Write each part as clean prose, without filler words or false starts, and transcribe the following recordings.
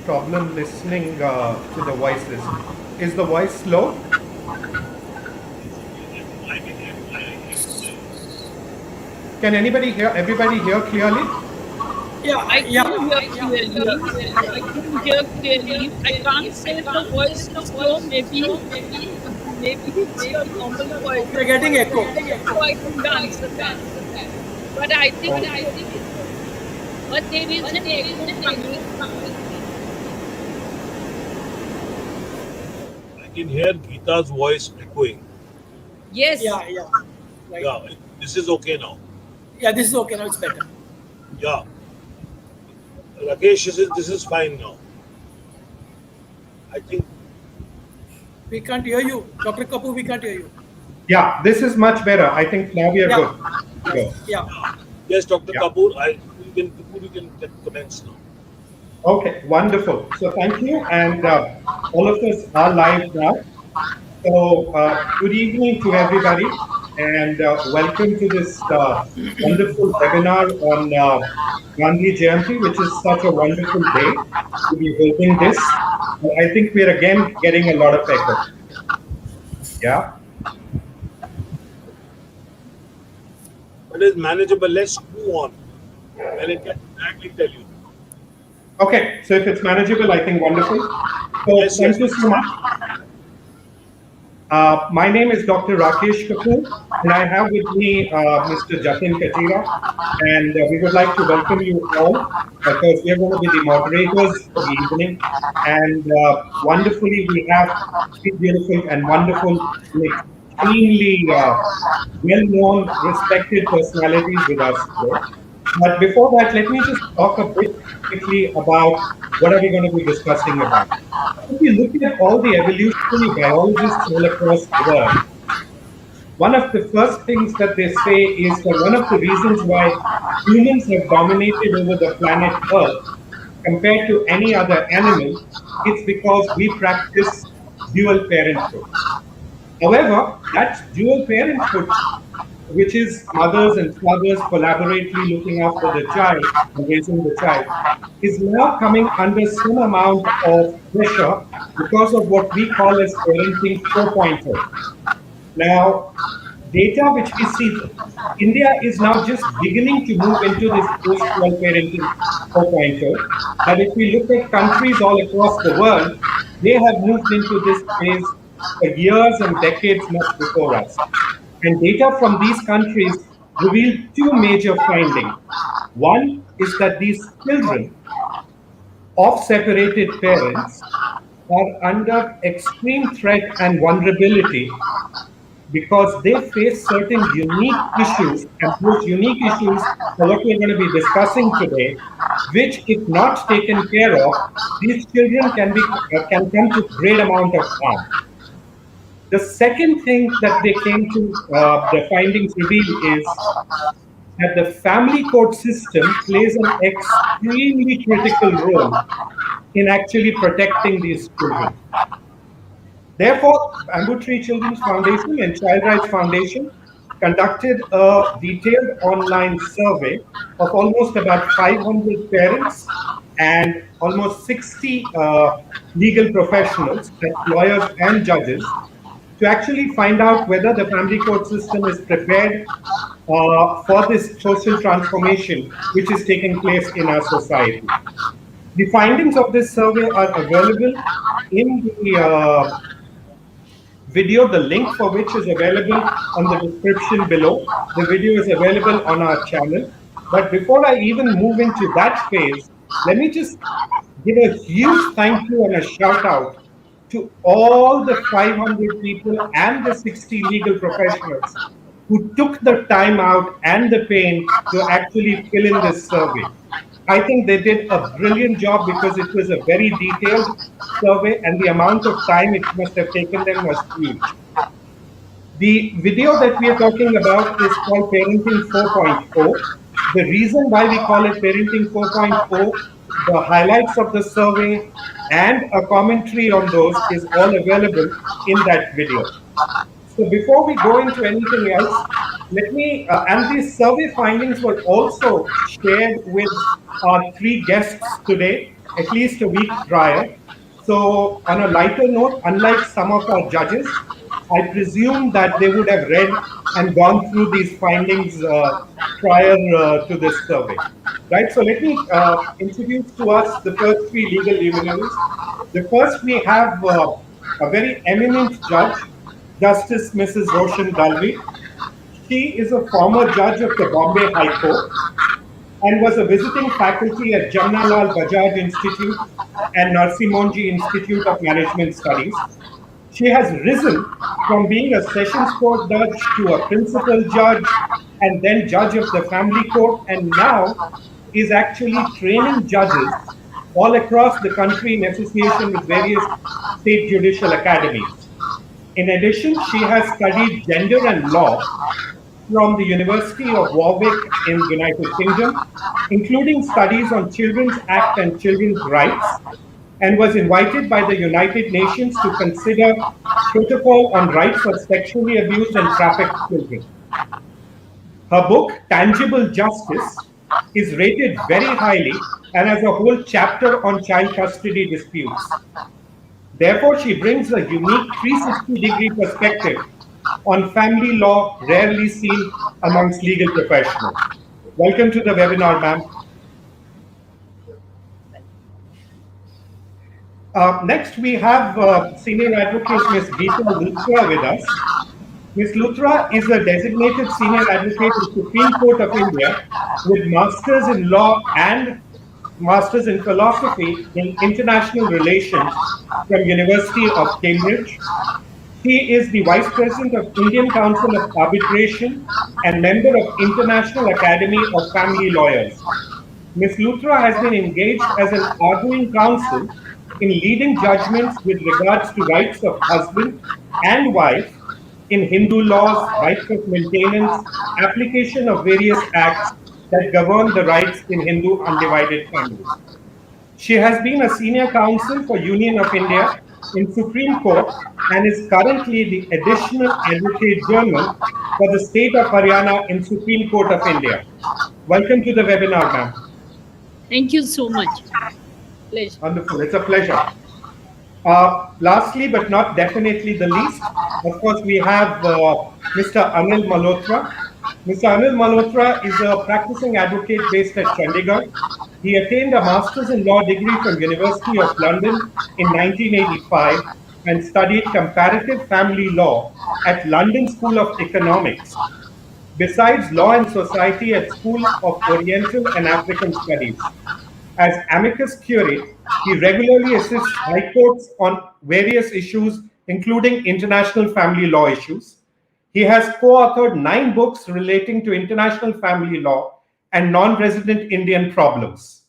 problem listening to the voices. Is the voice slow? Can everybody hear clearly? I can hear clearly. I can hear clearly. I can't say if the voice is slow. Maybe it's your normal voice. You're getting echo. So I couldn't answer that. But I think it's okay. But there is an echo coming. I can hear Geeta's voice echoing. Yes. Yeah. Right. Yeah, this is okay now. Yeah, this is okay now. It's better. Yeah. Rakesh, this is fine now. I think We can't hear you, Dr. Kapoor. We can't hear you. Yeah, this is much better. I think now we are good. Go. Yeah. yes, Dr. Yeah. Kapoor, you can commence now. Okay, wonderful. So thank you, and all of us are live now. So good evening to everybody, and welcome to this wonderful webinar on Gandhi Jayanti, which is such a wonderful day to be holding this. I think we're again getting a lot of echo. Yeah. But it's manageable. Let's move on. And it can exactly tell you. Okay, so if it's manageable, I think wonderful. So Yes, thank yes. you so much. My name is Dr. Rakesh Kapoor, and I have with me Mr. Jatin Katira, and we would like to welcome you all because we are going to be the moderators for the evening. And wonderfully, we have three beautiful and wonderful, extremely well-known, respected personalities with us today. But before that, let me just talk a bit quickly about what are we going to be discussing about. If you look at all the evolutionary biologists all across the world, one of the first things that they say is that one of the reasons why humans have dominated over the planet Earth compared to any other animal is because we practice dual parenthood. However, that dual parenthood, which is mothers and fathers collaboratively looking after the child and raising the child, is now coming under some amount of pressure because of what we call as parenting 4.0. Now, data which we see, India is now just beginning to move into this post-12 parenting 4.0. But if we look at countries all across the world, they have moved into this phase for years and decades much before us. And data from these countries reveal two major findings. One is that these children of separated parents are under extreme threat and vulnerability because they face certain unique issues, and those unique issues are what we're going to be discussing today, which, if not taken care of, these children can come to great amount of harm. The second thing that they came to, the findings reveal, is that the family court system plays an extremely critical role in actually protecting these children. Therefore, Bamboo Tree Children's Foundation and Child Rights Foundation conducted a detailed online survey of almost about 500 parents and almost 60 legal professionals, lawyers and judges, to actually find out whether the family court system is prepared for this social transformation which is taking place in our society. The findings of this survey are available in the video, the link for which is available on the description below. The video is available on our channel. But before I even move into that phase, let me just give a huge thank you and a shout out to all the 500 people and the 60 legal professionals who took the time out and the pain to actually fill in this survey. I think they did a brilliant job because it was a very detailed survey and the amount of time it must have taken them was huge. The video that we are talking about is called Parenting 4.0. The reason why we call it Parenting 4.0, the highlights of the survey and a commentary on those is all available in that video. So before we go into anything else, let me, and these survey findings were also shared with our three guests today. at least a week prior. So, on a lighter note, unlike some of our judges, I presume that they would have read and gone through these findings prior to this survey. Right, so let me introduce to us the first three legal luminaries. The first, we have a very eminent judge, Justice Mrs. Roshan Dalvi. She is a former judge of the Bombay High Court and was a visiting faculty at Jamnalal Bajaj Institute and Narsimonji Institute of Management Studies. She has risen from being a sessions court judge to a principal judge and then judge of the family court, and now is actually training judges all across the country in association with various state judicial academies. In addition, she has studied gender and law from the University of Warwick in the United Kingdom, including studies on Children's Act and children's rights, and was invited by the United Nations to consider protocol on rights of sexually abused and trafficked children. Her book, Tangible Justice, is rated very highly and has a whole chapter on child custody disputes. Therefore, she brings a unique 360-degree perspective on family law rarely seen amongst legal professionals. Welcome to the webinar, ma'am. Next, we have Senior Advocate Ms. Geeta Luthra with us. Ms. Luthra is a designated Senior Advocate in Supreme Court of India with Masters in Law and Masters in Philosophy in International Relations from University of Cambridge. She is the Vice President of Indian Council of Arbitration and member of International Academy of Family Lawyers. Ms. Luthra has been engaged as an arguing counsel in leading judgments with regards to rights of husband and wife in Hindu laws, rights of maintenance, application of various acts that govern the rights in Hindu undivided families. She has been a senior counsel for Union of India in Supreme Court and is currently the additional advocate general for the state of Haryana in Supreme Court of India. Welcome to the webinar, ma'am. Thank you so much. Pleasure. Wonderful, it's a pleasure. Lastly, but not definitely the least, of course, we have Mr. Anil Malhotra. Mr. Anil Malhotra is a practicing advocate based at Chandigarh. He attained a Master's in Law degree from University of London in 1985 and studied comparative family law at London School of Economics. Besides law and society at School of Oriental and African Studies. As amicus curiae, he regularly assists high courts on various issues, including international family law issues. He has co-authored 9 books relating to international family law and non-resident Indian problems.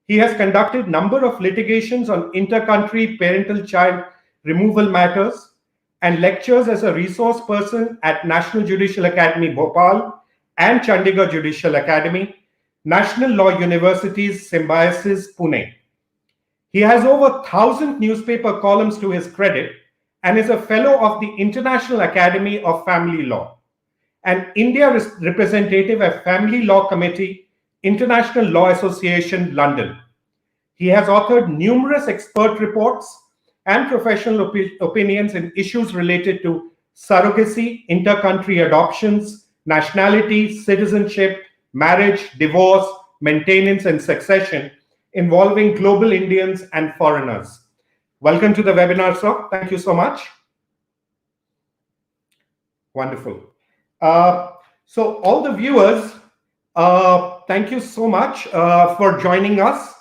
He has conducted a number of litigations on inter-country parental-child removal matters and lectures as a resource person at National Judicial Academy, Bhopal, and Chandigarh Judicial Academy, National Law University's Symbiosis, Pune. He has over 1,000 newspaper columns to his credit and is a fellow of the International Academy of Family Law, and India representative at Family Law Committee, International Law Association, London. He has authored numerous expert reports and professional opinions in issues related to surrogacy, inter-country adoptions, nationality, citizenship, marriage, divorce, maintenance, and succession involving global Indians and foreigners. Welcome to the webinar, sir. Thank you so much. Wonderful. So all the viewers, thank you so much for joining us.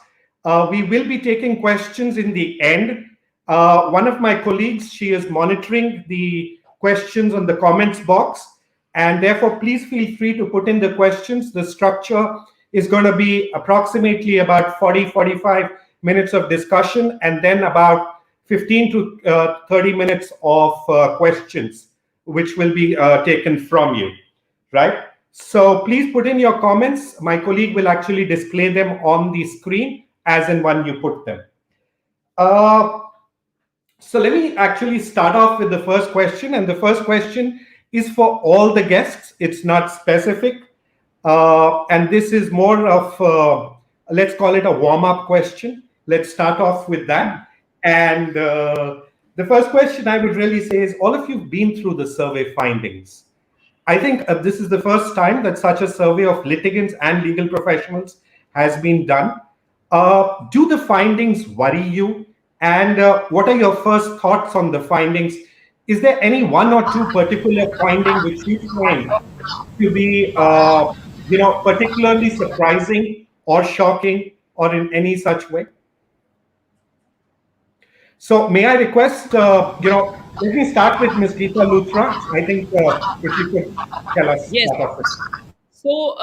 We will be taking questions in the end. One of my colleagues, she is monitoring the questions on the comments box, and therefore please feel free to put in the questions. The structure is going to be approximately about 40-45 minutes of discussion and then about 15 to 30 minutes of questions, which will be taken from you, right? So please put in your comments. My colleague will actually display them on the screen as and when you put them. So let me actually start off with the first question. And the first question is for all the guests. It's not specific. And this is more of, let's call it a warm-up question. Let's start off with that. And the first question I would really say is all of you've been through the survey findings. I think this is the first time that such a survey of litigants and legal professionals has been done. Do the findings worry you? And what are your first thoughts on the findings? Is there any one or two particular finding which you find to be, particularly surprising or shocking or in any such way? So may I request, let me start with Ms. Geeta Luthra. I think if you could tell us Yes. start off with. So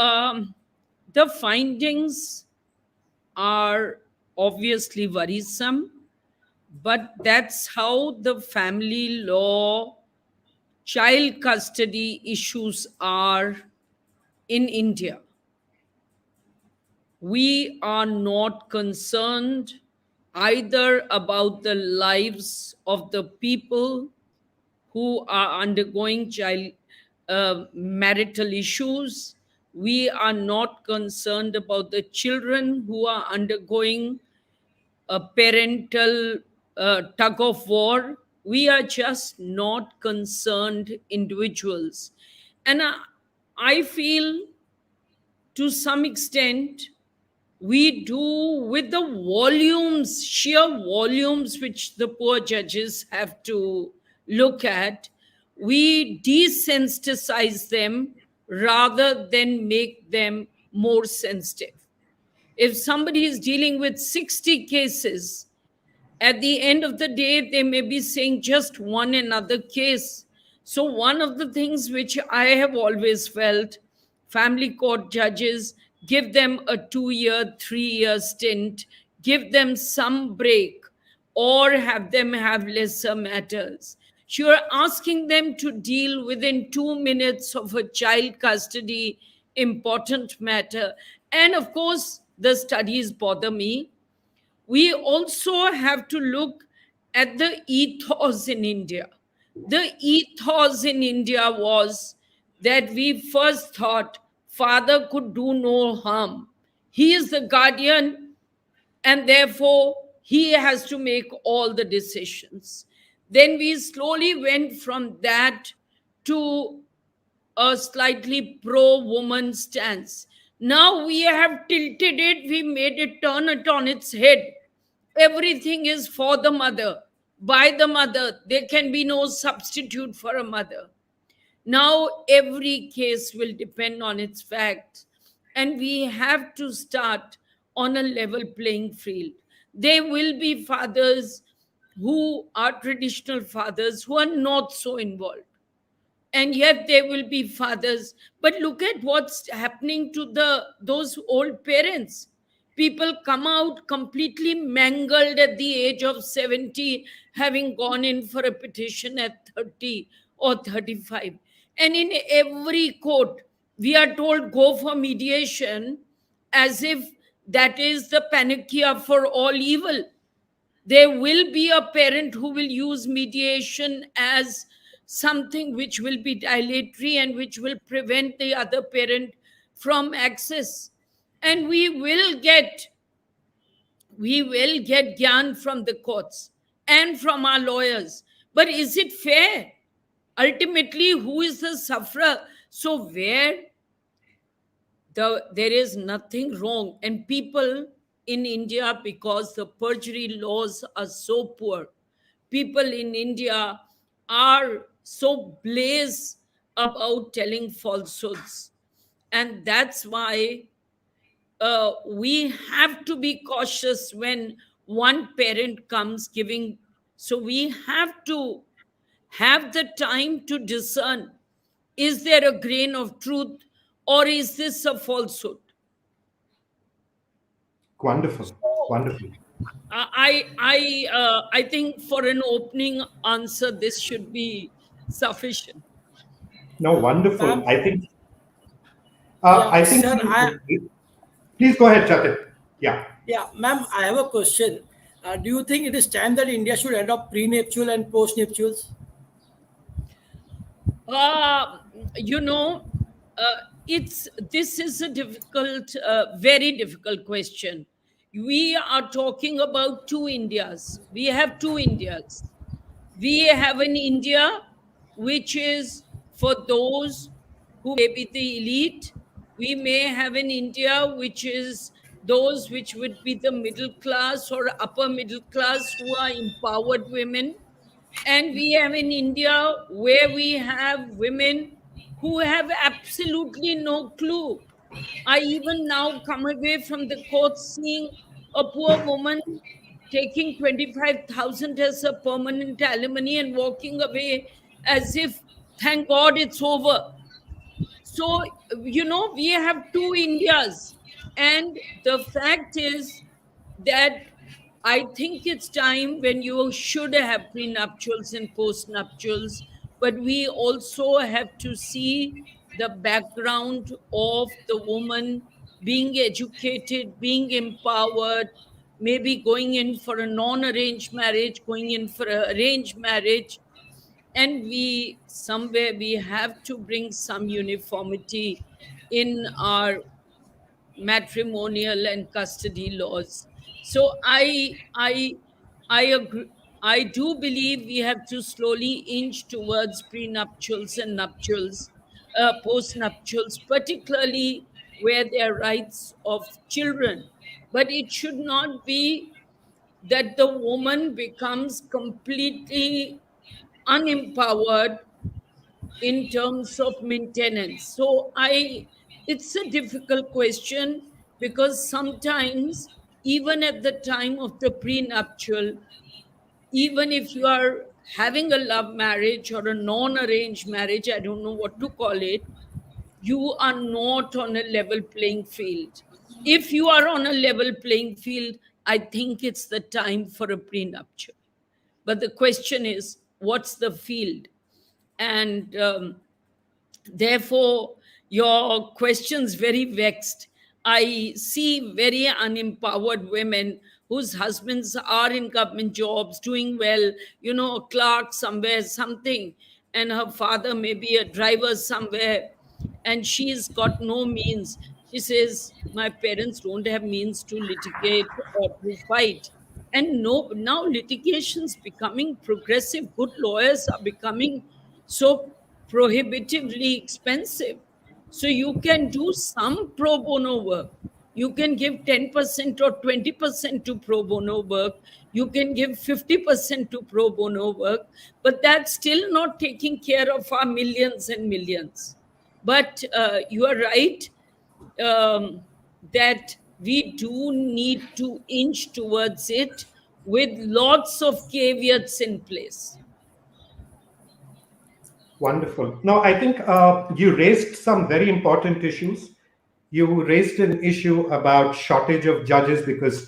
the findings are obviously worrisome, but that's how the family law child custody issues are in India. We are not concerned either about the lives of the people who are undergoing child marital issues. We are not concerned about the children who are undergoing a parental tug of war. We are just not concerned individuals. And I feel to some extent we do with the volumes, sheer volumes, which the poor judges have to look at, we desensitize them rather than make them more sensitive. If somebody is dealing with 60 cases, at the end of the day, they may be saying just one another case. So, one of the things which I have always felt, family court judges, give them a 2-year, 3-year stint, give them some break, or have them have lesser matters. You're asking them to deal within 2 minutes of a child custody important matter. And of course, the studies bother me. We also have to look at the ethos in India. The ethos in India was that we first thought father could do no harm. He is the guardian, and therefore he has to make all the decisions. Then we slowly went from that to a slightly pro-woman stance. Now we have tilted it, we made it turn it on its head. Everything is for the mother, by the mother. There can be no substitute for a mother. Now every case will depend on its facts, and we have to start on a level playing field. There will be fathers who are traditional fathers who are not so involved, and yet there will be fathers. But look at what's happening to those old parents. People come out completely mangled at the age of 70, having gone in for a petition at 30 or 35. And in every court we are told go for mediation, as if that is the panacea for all evil. There will be a parent who will use mediation as something which will be dilatory and which will prevent the other parent from access. And we will get gyan from the courts and from our lawyers. But is it fair? Ultimately, who is the sufferer? So there is nothing wrong. And people in India, because the perjury laws are so poor, people in India are so blaze about telling falsehoods. And that's why we have to be cautious when one parent comes giving. So we have to have the time to discern, is there a grain of truth or is this a falsehood? Wonderful, wonderful. I think for an opening answer, this should be sufficient. No, wonderful. Ma'am? I think. Yeah, I think. sir, Please go ahead, Jatin. Yeah. Yeah, ma'am, I have a question. Do you think it is time that India should adopt prenuptial and postnuptials? You know, this is a difficult, very difficult question. We are talking about two Indias. We have two Indias. We have an India which is for those who may be the elite. We may have an India which is those which would be the middle class or upper middle class who are empowered women. And we have in India where we have women who have absolutely no clue. I even now come away from the court seeing a poor woman taking 25,000 as a permanent alimony and walking away as if, thank God, it's over. So, we have two Indias. And the fact is that I think it's time when you should have prenuptials and postnuptials, but we also have to see the background of the woman being educated, being empowered, maybe going in for a non-arranged marriage, going in for an arranged marriage, and we have to bring some uniformity in our matrimonial and custody laws. So I agree. I do believe we have to slowly inch towards prenuptials and nuptials, postnuptials, particularly where there are rights of children. But it should not be that the woman becomes completely unempowered in terms of maintenance. So it's a difficult question because sometimes, even at the time of the prenuptial, even if you are having a love marriage or a non-arranged marriage, I don't know what to call it, you are not on a level playing field. If you are on a level playing field, I think it's the time for a prenuptial. But the question is, what's the field? And therefore, your question's very vexed. I see very unempowered women whose husbands are in government jobs, doing well, a clerk somewhere, something, and her father may be a driver somewhere, and she's got no means. She says, my parents don't have means to litigate or to fight. And no, now litigation's becoming progressive. Good lawyers are becoming so prohibitively expensive. So you can do some pro bono work. You can give 10% or 20% to pro bono work. You can give 50% to pro bono work, but that's still not taking care of our millions and millions. But you are right that we do need to inch towards it with lots of caveats in place. Wonderful. Now, I think you raised some very important issues. You raised an issue about shortage of judges because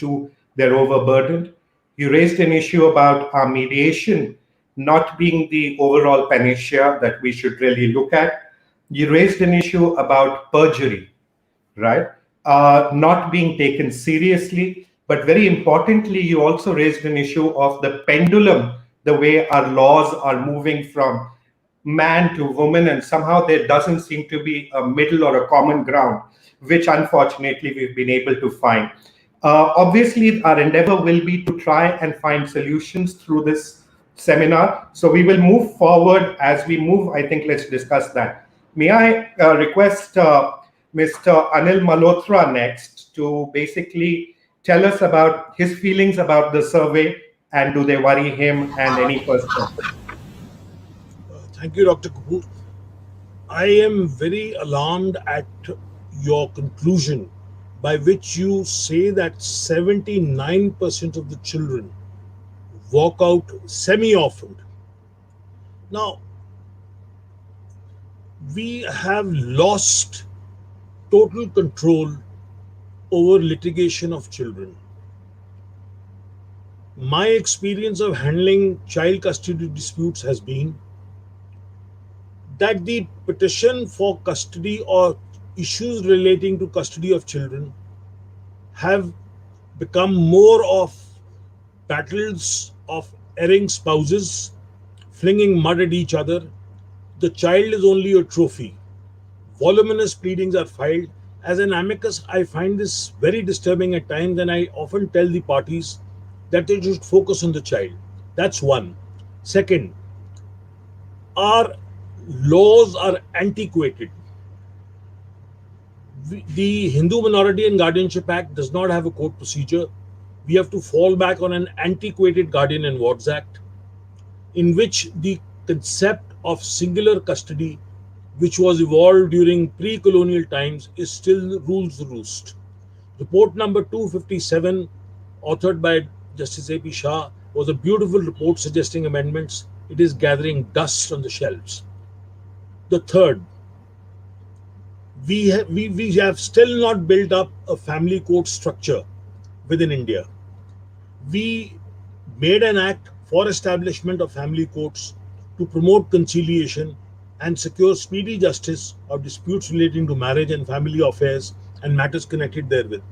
they're overburdened. You raised an issue about our mediation not being the overall panacea that we should really look at. You raised an issue about perjury, right? Not being taken seriously. But very importantly, you also raised an issue of the pendulum, the way our laws are moving from man to woman, and somehow there doesn't seem to be a middle or a common ground, which unfortunately we've been able to find. Obviously, our endeavor will be to try and find solutions through this seminar. So we will move forward. As we move, I think let's discuss that. May I request Mr. Anil Malhotra next to basically tell us about his feelings about the survey, and do they worry him, and any questions? Thank you, Dr. Kapoor. I am very alarmed at your conclusion, by which you say that 79% of the children walk out semi-orphaned. Now, we have lost total control over litigation of children. My experience of handling child custody disputes has been that the petition for custody or issues relating to custody of children have become more of battles of erring spouses, flinging mud at each other. The child is only a trophy. Voluminous pleadings are filed, As an amicus, I find this very disturbing at times, and I often tell the parties that they should focus on the child. That's one. Second, our laws are antiquated. The Hindu Minority and Guardianship Act does not have a court procedure. We have to fall back on an antiquated Guardian and Wards Act, in which the concept of singular custody, which was evolved during pre colonial times, is still rules the roost. Report number 257, authored by Justice A.P. Shah, was a beautiful report suggesting amendments. It is gathering dust on the shelves. The third, we have still not built up a family court structure within India. We made an act for establishment of family courts to promote conciliation and secure speedy justice of disputes relating to marriage and family affairs and matters connected therewith.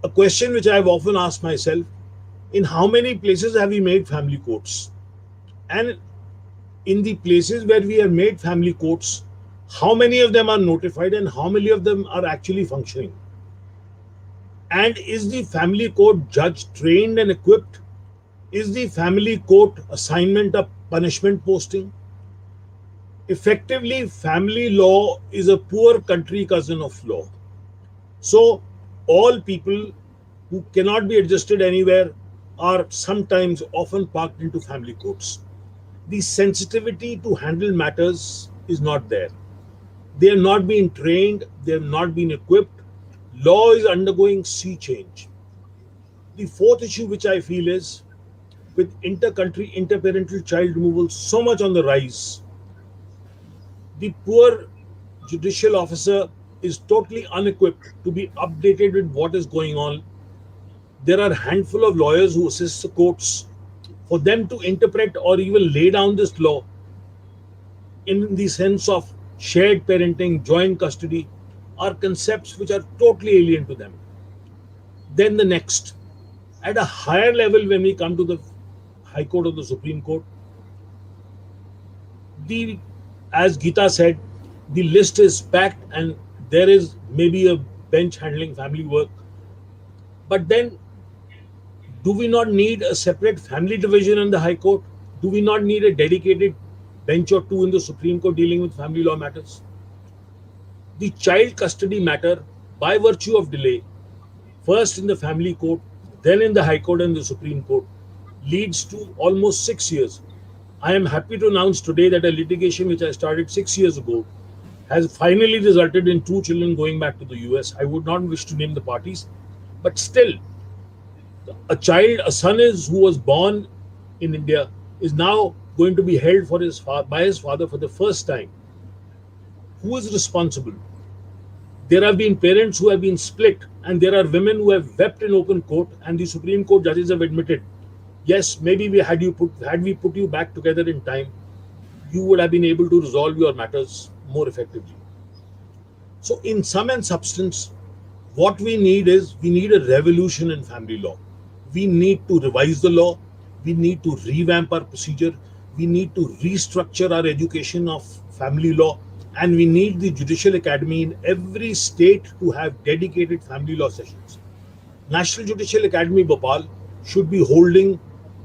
A question which I have often asked myself: in how many places have we made family courts? And in the places where we have made family courts, how many of them are notified and how many of them are actually functioning? And is the family court judge trained and equipped? Is the family court assignment a punishment posting? Effectively, family law is a poor country cousin of law. So, all people who cannot be adjusted anywhere are sometimes often parked into family courts. The sensitivity to handle matters is not there. They have not been trained, they have not been equipped. Law is undergoing sea change. The fourth issue which I feel is, with inter-country interparental child removal so much on the rise, the poor judicial officer is totally unequipped to be updated with what is going on. There are a handful of lawyers who assist the courts. For them to interpret or even lay down this law in the sense of shared parenting, joint custody, are concepts which are totally alien to them. Then the next, at a higher level, when we come to the High Court or the Supreme Court, as Gita said, the list is packed and there is maybe a bench handling family work. But then, do we not need a separate family division in the High Court? Do we not need a dedicated bench or two in the Supreme Court dealing with family law matters? The child custody matter, by virtue of delay, first in the family court, then in the High Court and the Supreme Court, leads to almost 6 years. I am happy to announce today that a litigation which I started 6 years ago has finally resulted in 2 children going back to the US. I would not wish to name the parties, but still, a son who was born in India is now going to be held by his father for the first time. Who is responsible? There have been parents who have been split, and there are women who have wept in open court, and the Supreme Court judges have admitted, yes, maybe had we put you back together in time, you would have been able to resolve your matters more effectively. So, in sum and substance, what we need a revolution in family law. We need to revise the law. We need to revamp our procedure. We need to restructure our education of family law. And we need the Judicial Academy in every state to have dedicated family law sessions. National Judicial Academy Bhopal should be holding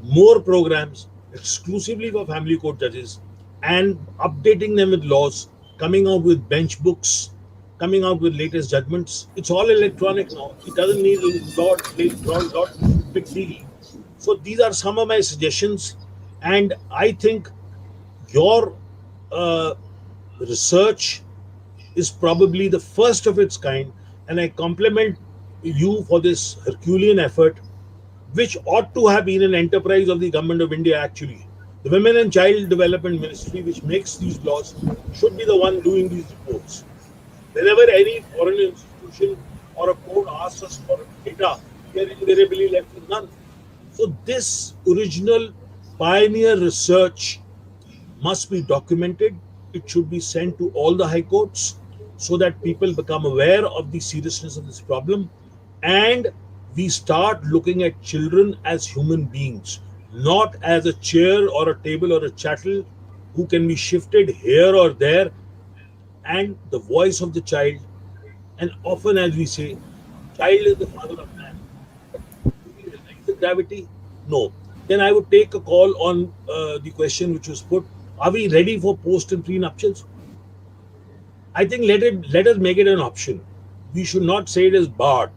more programs exclusively for family court judges and updating them with laws, coming out with bench books, coming out with latest judgments. It's all electronic now. It doesn't need a lot big deal. So these are some of my suggestions, and I think your research is probably the first of its kind, and I compliment you for this Herculean effort, which ought to have been an enterprise of the Government of India actually. The Women and Child Development Ministry, which makes these laws, should be the one doing these reports. Whenever any foreign institution or a court asks us for data, we are invariably left with none. So this original pioneer research must be documented. It should be sent to all the high courts so that people become aware of the seriousness of this problem, and we start looking at children as human beings, not as a chair or a table or a chattel who can be shifted here or there. And the voice of the child And often, as we say, child is the father of man. Do we realize the gravity? No. Then I would take a call on the question which was put: are we ready for post and prenuptials? I think let us make it an option. We should not say it is barred.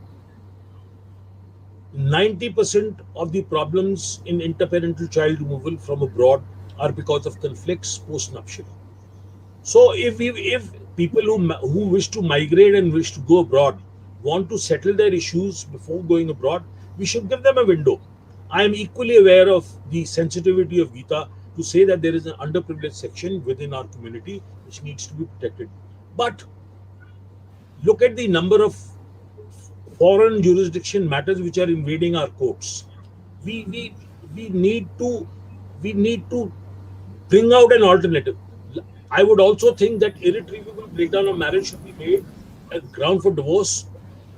90% of the problems in interparental child removal from abroad are because of conflicts post-nuptial. So if people who wish to migrate and wish to go abroad want to settle their issues before going abroad, we should give them a window. I am equally aware of the sensitivity of Gita to say that there is an underprivileged section within our community which needs to be protected. But look at the number of foreign jurisdiction matters which are invading our courts. We we we need to bring out an alternative. I would also think that irretrievable breakdown of marriage should be made as ground for divorce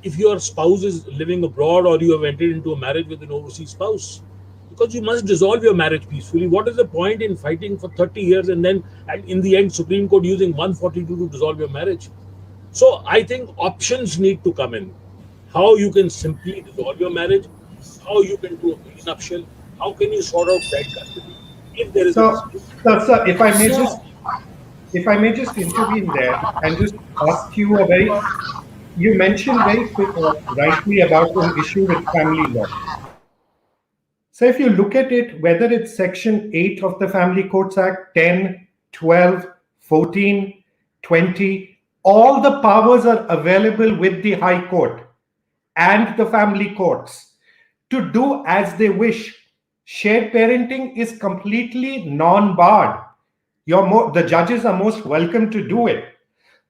if your spouse is living abroad or you have entered into a marriage with an overseas spouse. Because you must dissolve your marriage peacefully. What is the point in fighting for 30 years and then in the end Supreme Court using 142 to dissolve your marriage? So I think options need to come in. How you can simply dissolve your marriage, how you can do a prenuptial, how can you sort out child custody if there is a So, dispute. sir, So, if I may just intervene there and just ask you a very, you mentioned very rightly about an issue with family law. So if you look at it, whether it's Section 8 of the Family Courts Act, 10, 12, 14, 20, all the powers are available with the High Court and the family courts to do as they wish. Shared parenting is completely non-barred. The judges are most welcome to do it.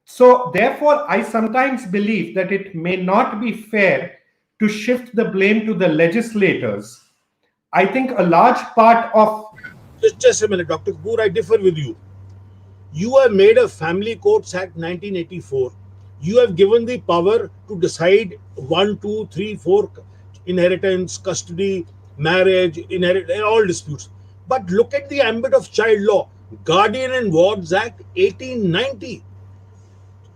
So therefore, I sometimes believe that it may not be fair to shift the blame to the legislators. I think a large part of Just a minute, Dr. Kapoor, I differ with you. You have made a Family Courts Act 1984. You have given the power to decide 1, 2, 3, 4 inheritance, custody, marriage, all disputes. But look at the ambit of child law. Guardian and Wards Act 1890.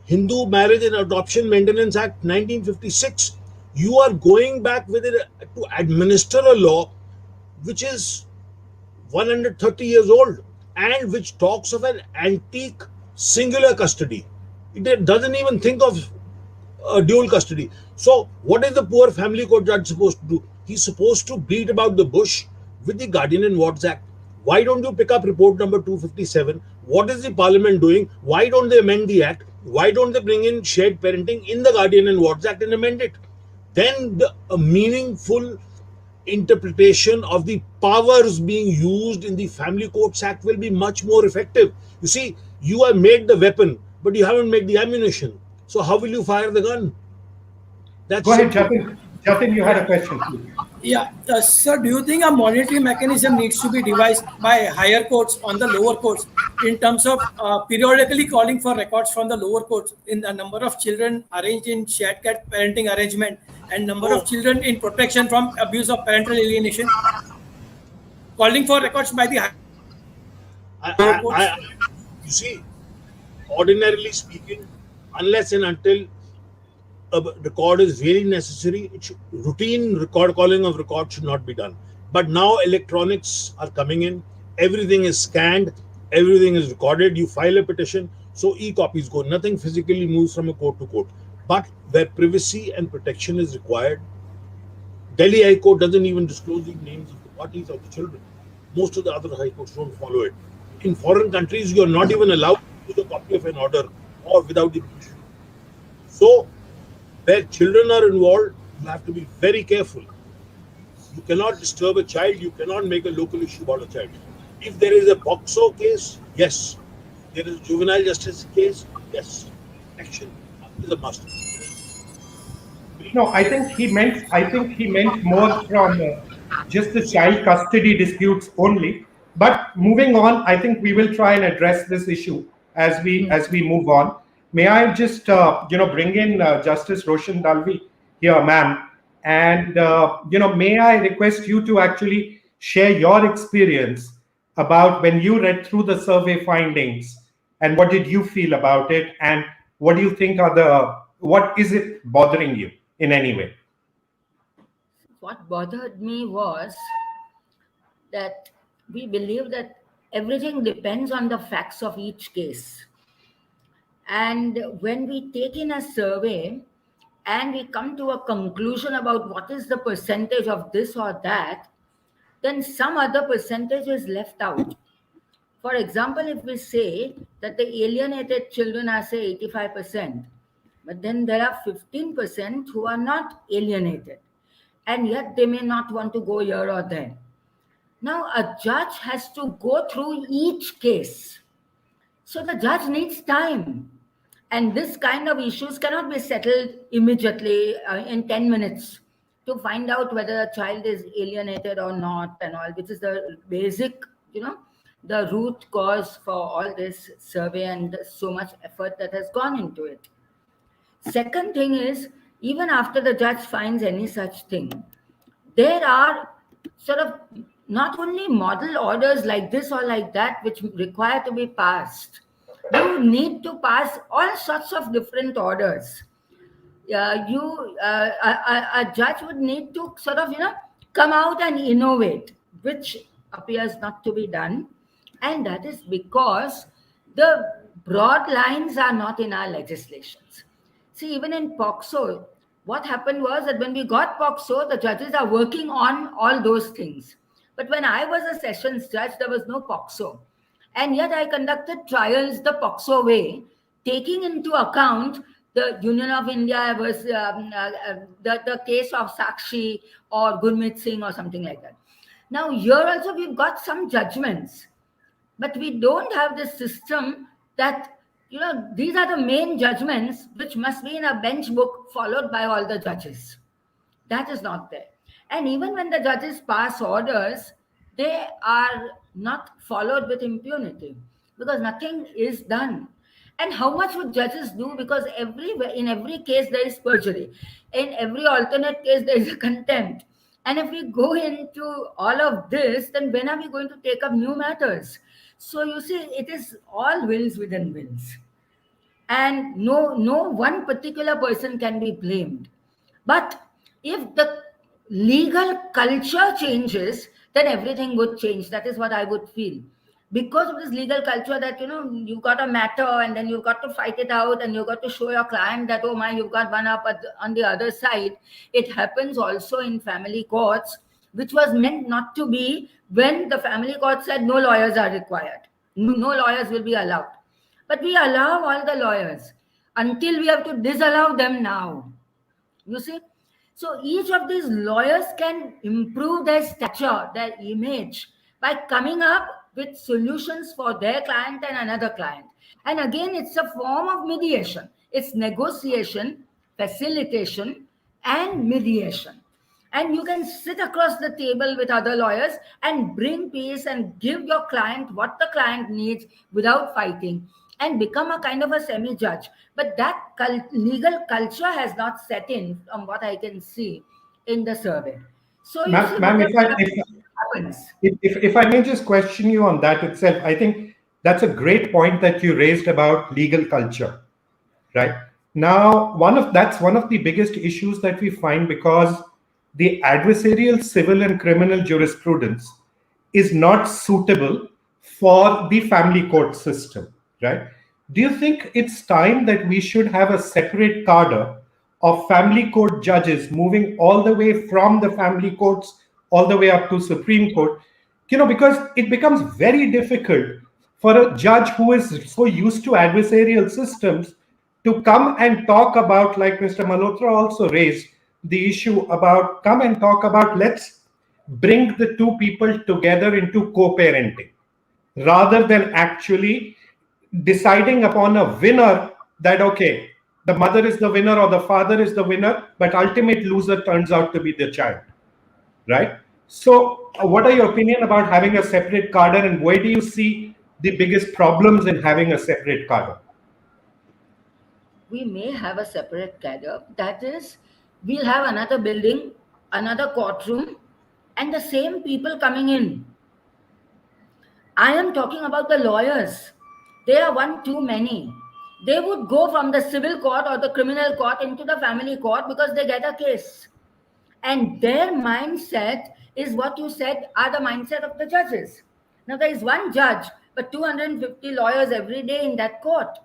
Hindu Marriage and Adoption Maintenance Act 1956. You are going back with it to administer a law which is 130 years old and which talks of an antique singular custody. It doesn't even think of dual custody. So, what is the poor family court judge supposed to do? He's supposed to beat about the bush with the Guardian and Wards Act. Why don't you pick up report number 257? What is the parliament doing? Why don't they amend the act? Why don't they bring in shared parenting in the Guardian and Wards Act and amend it? Then a meaningful interpretation of the powers being used in the Family Courts Act will be much more effective. You see, you have made the weapon, but you haven't made the ammunition. So how will you fire the gun? That's Go ahead, simple. Jatin. Jatin, you had a question, please. yeah, sir, do you think a monitoring mechanism needs to be devised by higher courts on the lower courts in terms of periodically calling for records from the lower courts in the number of children arranged in shared parenting arrangement and number of children in protection from abuse of parental alienation? Calling for records by the higher courts? You see, ordinarily speaking, unless and until a record is really necessary, routine record calling of record should not be done. But now electronics are coming in, everything is scanned, everything is recorded. You file a petition, so e-copies go. Nothing physically moves from a court to court. But where privacy and protection is required, Delhi High Court doesn't even disclose the names of the parties of the children. Most of the other high courts don't follow it. In foreign countries, you are not even allowed to use a copy of an order or without the permission. So, where children are involved, you have to be very careful. You cannot disturb a child, you cannot make a local issue about a child. If there is a POCSO case, yes. There is a juvenile justice case, yes. Action is a must. No, I think he meant more from just the child custody disputes only. But moving on, I think we will try and address this issue as we move on. May I just bring in Justice Roshan Dalvi here, ma'am, and may I request you to actually share your experience about when you read through the survey findings and what did you feel about it and what do you think are the what is it bothering you in any way? What bothered me was that we believe that everything depends on the facts of each case. And when we take in a survey and we come to a conclusion about what is the percentage of this or that, then some other percentage is left out. For example, if we say that the alienated children are, say, 85%, but then there are 15% who are not alienated, and yet they may not want to go here or there. Now, a judge has to go through each case. So the judge needs time. And this kind of issues cannot be settled immediately in 10 minutes to find out whether a child is alienated or not and all, which is the basic, the root cause for all this survey and so much effort that has gone into it. Second thing is, even after the judge finds any such thing, there are sort of not only model orders like this or like that which require to be passed. You need to pass all sorts of different orders. A judge would need to sort of, come out and innovate, which appears not to be done. And that is because the broad lines are not in our legislations. See, even in POCSO, what happened was that when we got POCSO, the judges are working on all those things. But when I was a sessions judge, there was no POCSO. And yet I conducted trials the POCSO way, taking into account the Union of India was the case of Sakshi or Gurmeet Singh or something like that. Now here also we've got some judgments, but we don't have this system that, these are the main judgments which must be in a bench book followed by all the judges. That is not there. And even when the judges pass orders, they are not followed with impunity because nothing is done. And how much would judges do? Because in every case there is perjury. In every alternate case there is a contempt. And if we go into all of this, then when are we going to take up new matters? So you see, it is all wills within wills. And no one particular person can be blamed. But if the legal culture changes, then everything would change. That is what I would feel. Because of this legal culture that, you've got a matter and then you've got to fight it out and you've got to show your client that, oh my, you've got one up on the other side. It happens also in family courts, which was meant not to be when the family court said no lawyers are required. No lawyers will be allowed. But we allow all the lawyers until we have to disallow them now. You see? So each of these lawyers can improve their stature, their image by coming up with solutions for their client and another client. And again, it's a form of mediation. It's negotiation, facilitation, and mediation. And you can sit across the table with other lawyers and bring peace and give your client what the client needs without fighting and become a kind of a semi-judge. But that legal culture has not set in from what I can see in the survey. So Ma'am, if I may just question you on that itself, I think that's a great point that you raised about legal culture, right? Now, that's one of the biggest issues that we find because the adversarial civil and criminal jurisprudence is not suitable for the family court system, right? Do you think it's time that we should have a separate cadre of family court judges moving all the way from the family courts all the way up to Supreme Court? Because it becomes very difficult for a judge who is so used to adversarial systems to come and talk about, like Mr. Malhotra also raised, the issue about come and talk about let's bring the two people together into co-parenting rather than actually deciding upon a winner that, okay, the mother is the winner or the father is the winner, but ultimate loser turns out to be the child, right? So what are your opinion about having a separate cadre and where do you see the biggest problems in having a separate cadre? We may have a separate cadre. That is, we'll have another building, another courtroom, and the same people coming in. I am talking about the lawyers. They are one too many. They would go from the civil court or the criminal court into the family court because they get a case. And their mindset is what you said are the mindset of the judges. Now, there is one judge, but 250 lawyers every day in that court.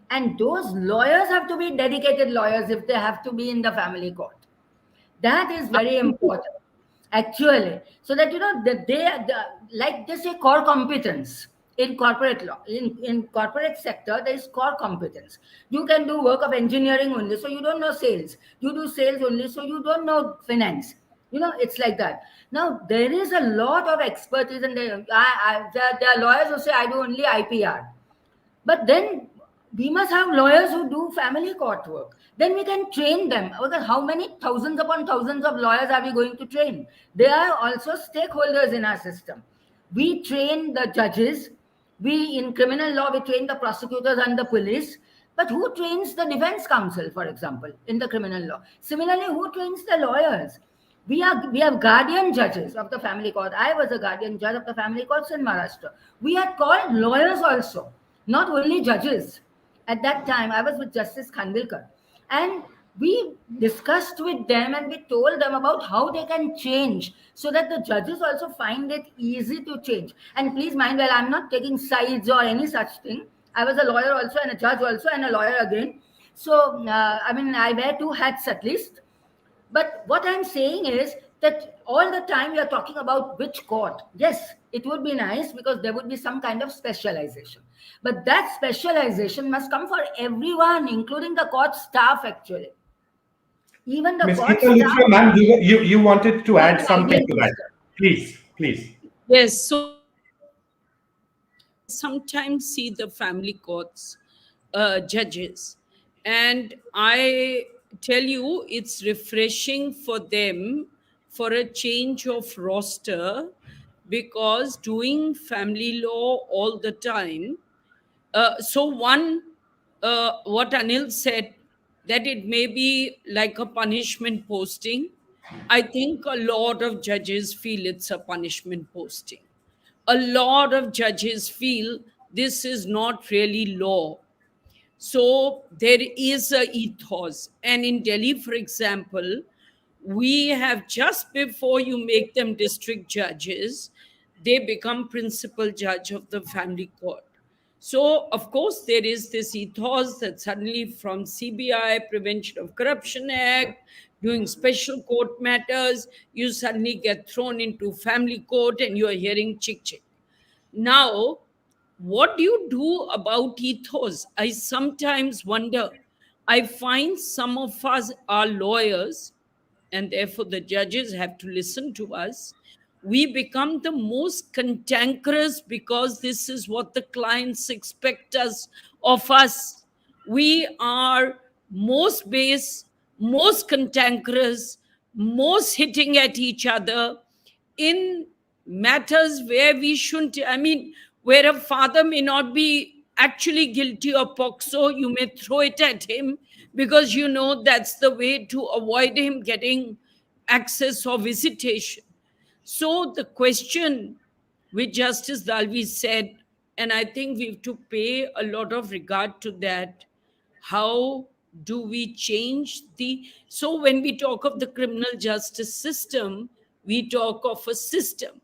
And those lawyers have to be dedicated lawyers if they have to be in the family court. That is very important, actually. So that, like they say, core competence in corporate law. In corporate sector, there is core competence. You can do work of engineering only, so you don't know sales. You do sales only, so you don't know finance. It's like that. Now, there is a lot of expertise, and there are lawyers who say, I do only IPR. But then we must have lawyers who do family court work. Then we can train them. Because how many thousands upon thousands of lawyers are we going to train? They are also stakeholders in our system. We train the judges. In criminal law, we train the prosecutors and the police. But who trains the defense counsel, for example, in the criminal law? Similarly, who trains the lawyers? We have guardian judges of the family court. I was a guardian judge of the family courts in Maharashtra. We had called lawyers also, not only judges. At that time, I was with Justice Khanvilkar. And we discussed with them and we told them about how they can change so that the judges also find it easy to change. And please mind, well, I'm not taking sides or any such thing. I was a lawyer also and a judge also and a lawyer again. So, I wear two hats at least. But what I'm saying is that all the time we are talking about which court. Yes, it would be nice because there would be some kind of specialization. But that specialization must come for everyone, including the court staff, actually. Even the Ms. court Geeta staff. Luthra, ma'am, you wanted to add something to that. Minister. Please. Yes, so sometimes see the family courts judges, and I tell you, it's refreshing for them for a change of roster, because doing family law all the time. What Anil said, that it may be like a punishment posting. I think a lot of judges feel it's a punishment posting. A lot of judges feel this is not really law. So there is a ethos. And in Delhi, for example, we have, just before you make them district judges, they become principal judge of the family court. So, of course, there is this ethos that suddenly from CBI, Prevention of Corruption Act, doing special court matters, you suddenly get thrown into family court and you are hearing chick chick. Now, what do you do about ethos? I sometimes wonder. I find some of us are lawyers, and therefore the judges have to listen to us. We become the most cantankerous because this is what the clients expect of us. We are most base, most cantankerous, most hitting at each other in matters where we shouldn't. Where a father may not be actually guilty of POXO, you may throw it at him because you know that's the way to avoid him getting access or visitation. So the question which Justice Dalvi said, and I think we have to pay a lot of regard to that, how do we change so when we talk of the criminal justice system, we talk of a system.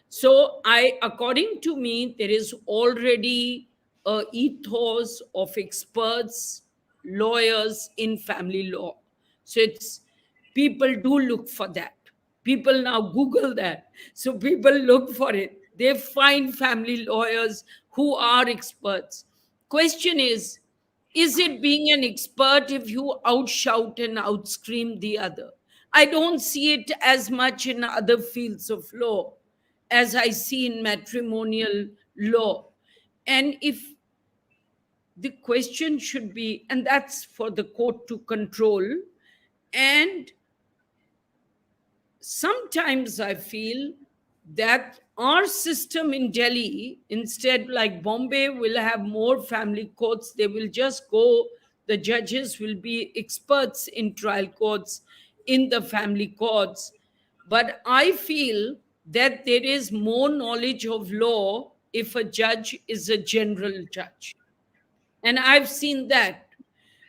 So according to me, there is already a ethos of experts, lawyers in family law. So people do look for that. People now Google that. So people look for it. They find family lawyers who are experts. Question is it being an expert if you outshout and outscream the other? I don't see it as much in other fields of law as I see in matrimonial law. And if the question should be, and that's for the court to control, and sometimes I feel that our system in Delhi, instead, like Bombay, will have more family courts. They will just go, the judges will be experts in trial courts, in the family courts. But I feel that there is more knowledge of law if a judge is a general judge. And I've seen that.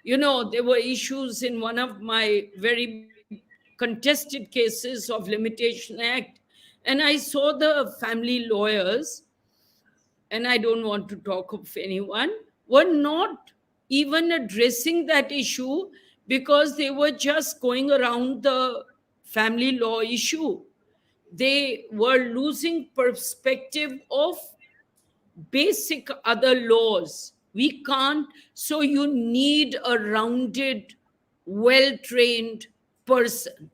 There were issues in one of my very contested cases of Limitation Act, and I saw the family lawyers, and I don't want to talk of anyone, were not even addressing that issue because they were just going around the family law issue. They were losing perspective of basic other laws. We can't, so you need a rounded, well trained person,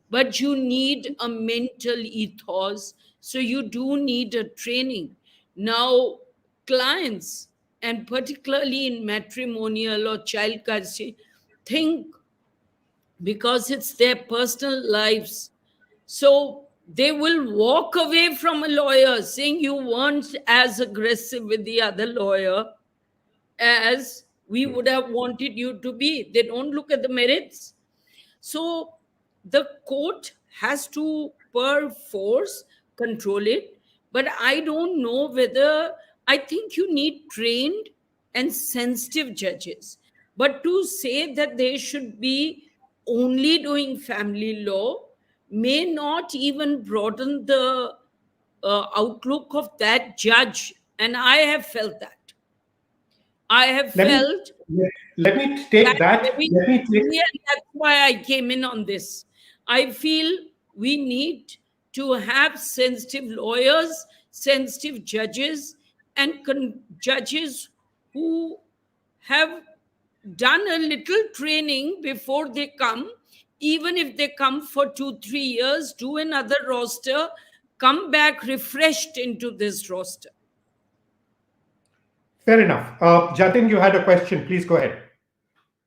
but you need a mental ethos. So you do need a training. Now, clients, and particularly in matrimonial or child custody, think because it's their personal lives. So they will walk away from a lawyer saying you weren't as aggressive with the other lawyer as we would have wanted you to be. They don't look at the merits. So the court has to, per force, control it. But I don't know whether, I think you need trained and sensitive judges. But to say that they should be only doing family law may not even broaden the outlook of that judge. And I have felt that. I have felt let me take that. Let me take. Yeah, that's why I came in on this. I feel we need to have sensitive lawyers, sensitive judges, and judges who have done a little training before they come. Even if they come for 2-3 years, do another roster, come back refreshed into this roster. Fair enough. Jatin, you had a question. Please go ahead.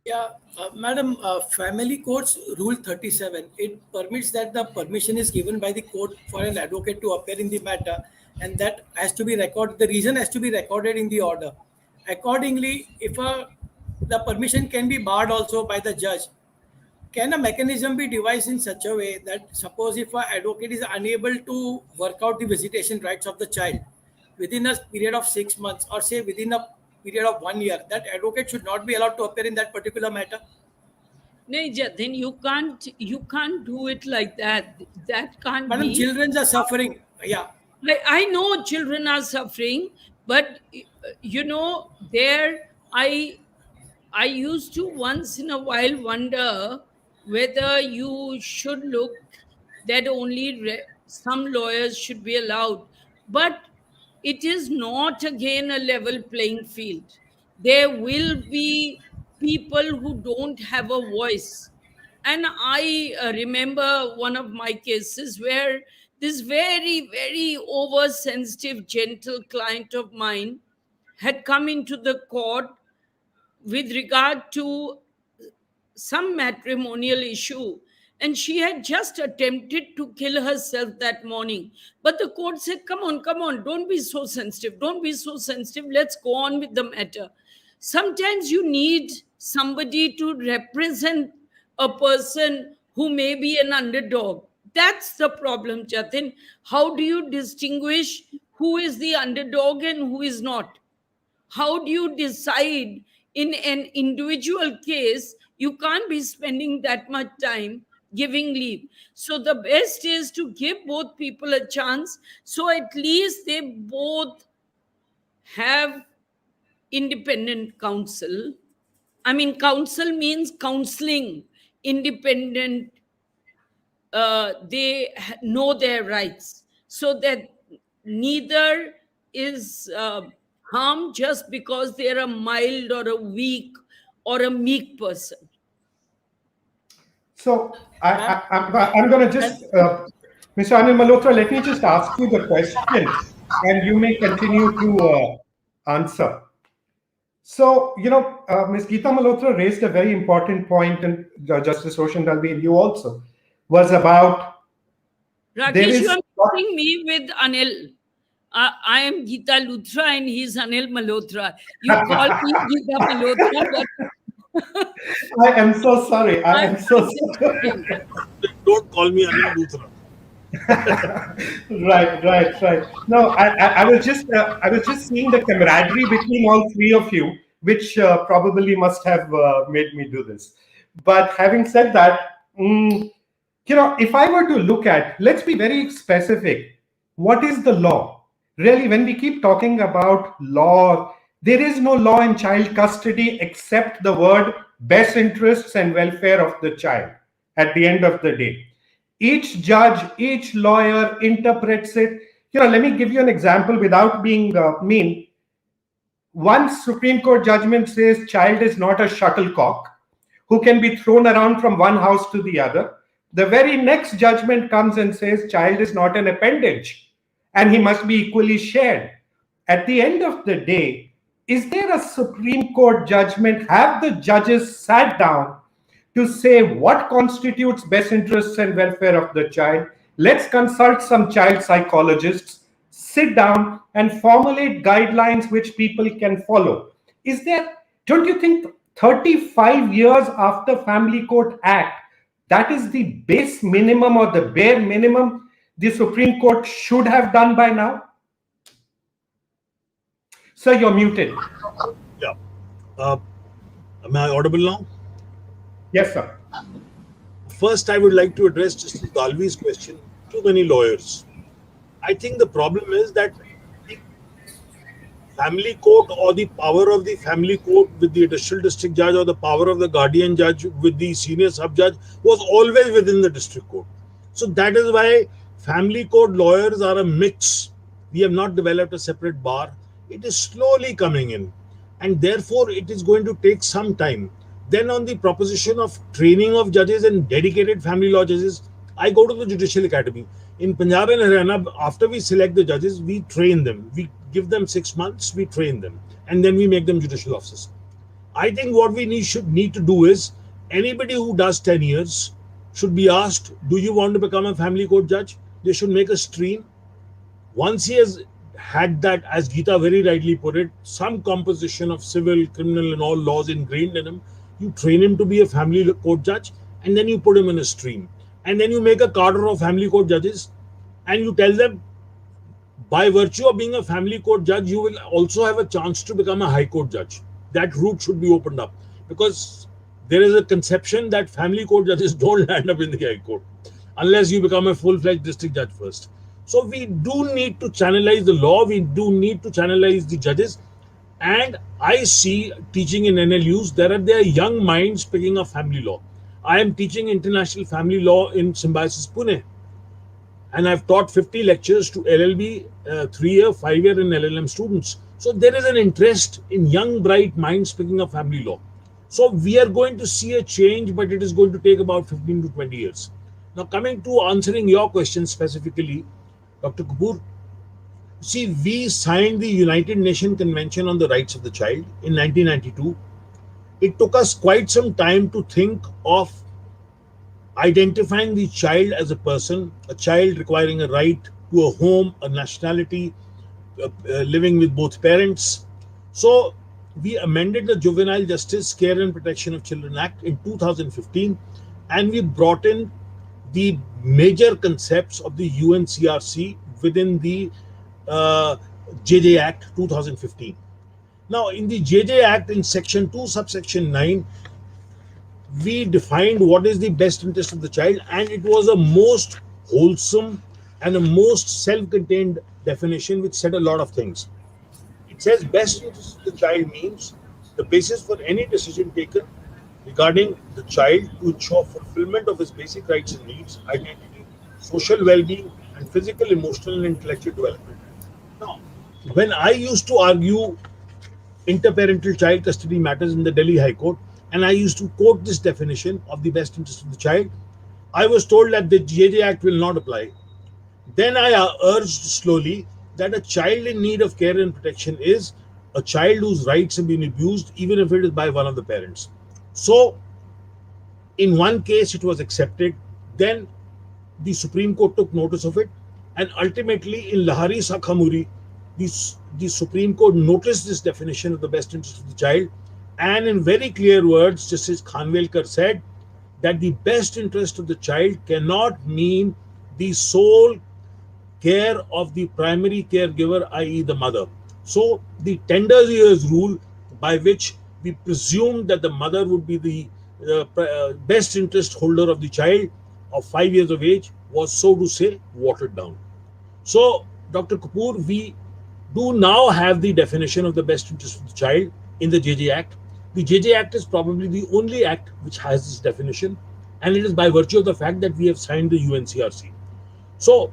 Yeah, Madam, Family Court's Rule 37, it permits that the permission is given by the court for an advocate to appear in the matter, and that has to be recorded. The reason has to be recorded in the order. Accordingly, if the permission can be barred also by the judge, can a mechanism be devised in such a way that suppose if an advocate is unable to work out the visitation rights of the child within a period of 6 months, or say within a period of 1 year, that advocate should not be allowed to appear in that particular matter? No, Jatin, you can't do it like that. That can't Madam, be. children are suffering. Yeah. I know children are suffering, but there I used to once in a while wonder whether you should look that only some lawyers should be allowed. But it is not again a level playing field. There will be people who don't have a voice. And I remember one of my cases where this very, very oversensitive, gentle client of mine had come into the court with regard to some matrimonial issue, and she had just attempted to kill herself that morning. But the court said, come on, don't be so sensitive, let's go on with the matter. Sometimes you need somebody to represent a person who may be an underdog. That's the problem, Jatin. How do you distinguish who is the underdog and who is not? How do you decide in an individual case? You can't be spending that much time giving leave. So the best is to give both people a chance, so at least they both have independent counsel. I mean, counsel means counseling, independent. They know their rights, so that neither is harmed just because they're a mild or a weak or a meek person. So I'm going to just, Mr. Anil Malhotra, let me just ask you the question, and you may continue to answer. So, Ms. Geeta Malhotra raised a very important point, and Justice Roshan Dalvi and you also, was about... Rakesh, you are mixing me with Anil. I am Geeta Luthra and he's Anil Malhotra. You call me Geeta Malhotra, but... I am so sorry. I am so sorry. Don't call me Anil Luthra. Right. No, I was just seeing the camaraderie between all three of you which probably must have made me do this. But having said that, if I were to look at, let's be very specific. What is the law? Really, when we keep talking about law, there is no law in child custody except the word best interests and welfare of the child at the end of the day. Each judge, each lawyer interprets it. Let me give you an example without being mean. One Supreme Court judgment says child is not a shuttlecock who can be thrown around from one house to the other. The very next judgment comes and says child is not an appendage and he must be equally shared. At the end of the day, is there a Supreme Court judgment? Have the judges sat down to say what constitutes best interests and welfare of the child? Let's consult some child psychologists, sit down and formulate guidelines which people can follow. Don't you think 35 years after Family Court Act, that is the base minimum or the bare minimum the Supreme Court should have done by now? Sir, you're muted. Yeah. Am I audible now? Yes, sir. First, I would like to address Justice Dalvi's question. Too many lawyers. I think the problem is that the family court or the power of the family court with the additional district judge or the power of the guardian judge with the senior sub judge was always within the district court. So that is why family court lawyers are a mix. We have not developed a separate bar. It is slowly coming in, and therefore it is going to take some time. Then on the proposition of training of judges and dedicated family law judges, I go to the Judicial Academy. In Punjab and Haryana, after we select the judges, we train them. We give them 6 months, we train them, and then we make them judicial officers. I think what we should need to do is, anybody who does 10 years should be asked, do you want to become a family court judge? They should make a stream. Once he has had that, as Geeta very rightly put it, some composition of civil, criminal and all laws ingrained in him, you train him to be a family court judge, and then you put him in a stream. And then you make a cadre of family court judges, and you tell them, by virtue of being a family court judge, you will also have a chance to become a high court judge. That route should be opened up, because there is a conception that family court judges don't land up in the high court unless you become a full-fledged district judge first. So we do need to channelize the law. We do need to channelize the judges. And I see teaching in NLUs, there are young minds picking up family law. I am teaching international family law in Symbiosis Pune. And I've taught 50 lectures to LLB, 3-year, 5-year and LLM students. So there is an interest in young, bright minds picking up family law. So we are going to see a change, but it is going to take about 15 to 20 years. Now, coming to answering your question specifically, Dr. Kapoor, see, we signed the United Nations Convention on the Rights of the Child in 1992. It took us quite some time to think of identifying the child as a person, a child requiring a right to a home, a nationality, living with both parents. So we amended the Juvenile Justice, Care and Protection of Children Act in 2015, and we brought in the major concepts of the UNCRC within the JJ Act 2015. Now, in the JJ Act, in Section 2, subsection 9, we defined what is the best interest of the child, and it was a most wholesome and a most self-contained definition which said a lot of things. It says best interest of the child means the basis for any decision taken regarding the child to ensure fulfillment of his basic rights and needs, identity, social well-being, and physical, emotional, and intellectual development. Now, when I used to argue interparental child custody matters in the Delhi High Court, and I used to quote this definition of the best interest of the child, I was told that the JJ Act will not apply. Then I urged slowly that a child in need of care and protection is a child whose rights have been abused, even if it is by one of the parents. So, in one case, it was accepted. Then the Supreme Court took notice of it, and ultimately, in Lahari Sakhamuri, the Supreme Court noticed this definition of the best interest of the child, and in very clear words, Justice Khanwelkar said that the best interest of the child cannot mean the sole care of the primary caregiver, i.e. the mother. So the tender years rule by which we presumed that the mother would be the best interest holder of the child of 5 years of age was, so to say, watered down. So, Dr. Kapoor, we do now have the definition of the best interest of the child in the JJ Act. The JJ Act is probably the only act which has this definition, and it is by virtue of the fact that we have signed the UNCRC. So,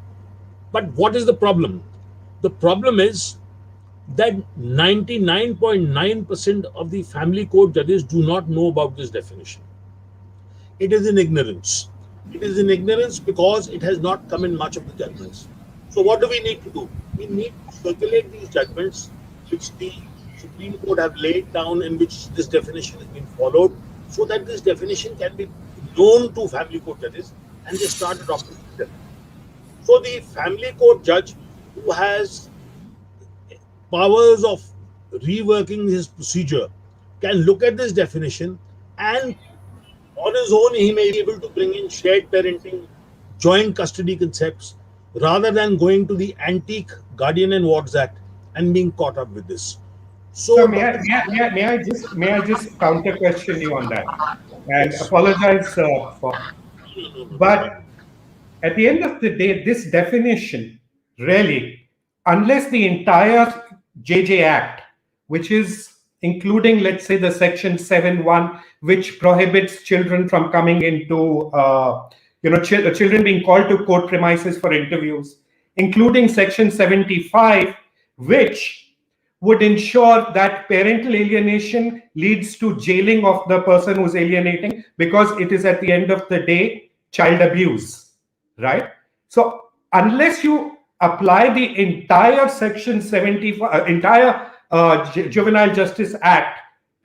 but what is the problem? The problem is that 99.9% of the family court judges do not know about this definition. It is in ignorance. It is in ignorance because it has not come in much of the judgments. So what do we need to do? We need to circulate these judgments which the Supreme Court have laid down, in which this definition has been followed, so that this definition can be known to family court judges and they start adopting it. So the family court judge who has powers of reworking his procedure can look at this definition, and on his own he may be able to bring in shared parenting, joint custody concepts, rather than going to the antique Guardian and Wards Act and being caught up with this. So may I just counter question you on that and apologize for, but at the end of the day, this definition really, unless the entire JJ Act, which is including, let's say, the section 7.1, which prohibits children from coming into, children being called to court premises for interviews, including section 75, which would ensure that parental alienation leads to jailing of the person who's alienating, because it is at the end of the day child abuse, right? So unless you apply the entire section 75, entire Juvenile Justice Act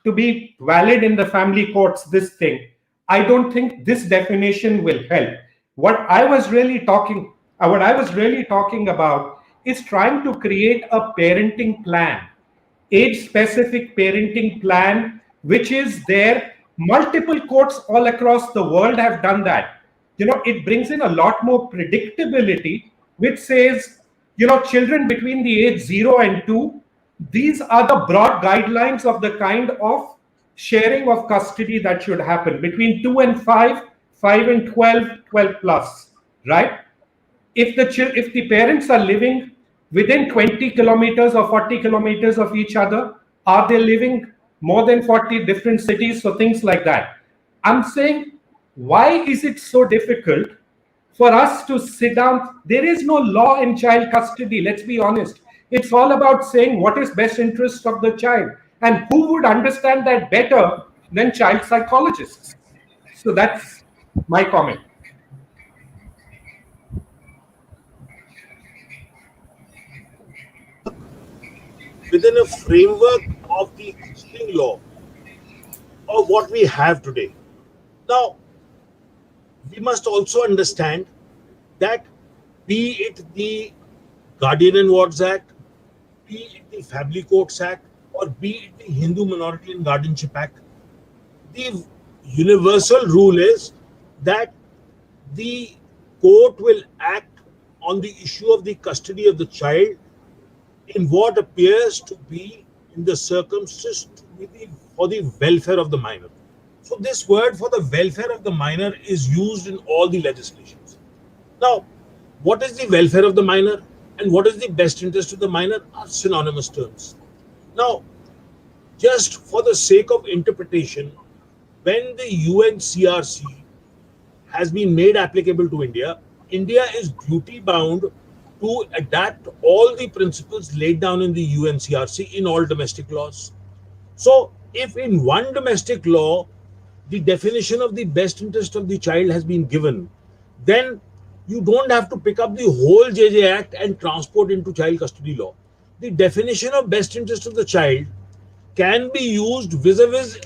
to be valid in the family courts, this thing, I don't think this definition will help. What I was really talking about is trying to create a parenting plan, age-specific parenting plan, which is there. Multiple courts all across the world have done that. It brings in a lot more predictability, which says, children between the age 0 and 2, these are the broad guidelines of the kind of sharing of custody that should happen between 2 and 5, 5 and 12, 12 plus, right? If the parents are living within 20 kilometers or 40 kilometers of each other, are they living more than 40 different cities? So things like that. I'm saying, why is it so difficult for us to sit down? There is no law in child custody, let's be honest. It's all about saying what is best interest of the child. And who would understand that better than child psychologists? So that's my comment. Within a framework of the existing law of what we have today. Now, we must also understand that, be it the Guardian and Wards Act, be it the Family Courts Act, or be it the Hindu Minority and Guardianship Act, the universal rule is that the court will act on the issue of the custody of the child in what appears to be in the circumstances for the welfare of the minor. So this word for the welfare of the minor is used in all the legislations. Now, what is the welfare of the minor and what is the best interest of the minor are synonymous terms. Now, just for the sake of interpretation, when the UNCRC has been made applicable to India, India is duty bound to adapt all the principles laid down in the UNCRC in all domestic laws. So, if in one domestic law, the definition of the best interest of the child has been given, then you don't have to pick up the whole JJ Act and transport into child custody law. The definition of best interest of the child can be used vis-a-vis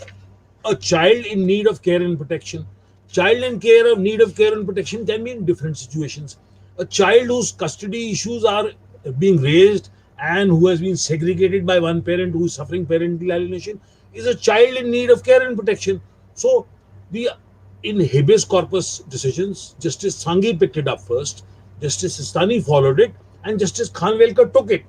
a child in need of care and protection. Child in need of care and protection can be in different situations. A child whose custody issues are being raised and who has been segregated by one parent who is suffering parental alienation is a child in need of care and protection. So, in habeas corpus decisions, Justice Sanghi picked it up first, Justice Sistani followed it, and Justice Khanwalkar took it.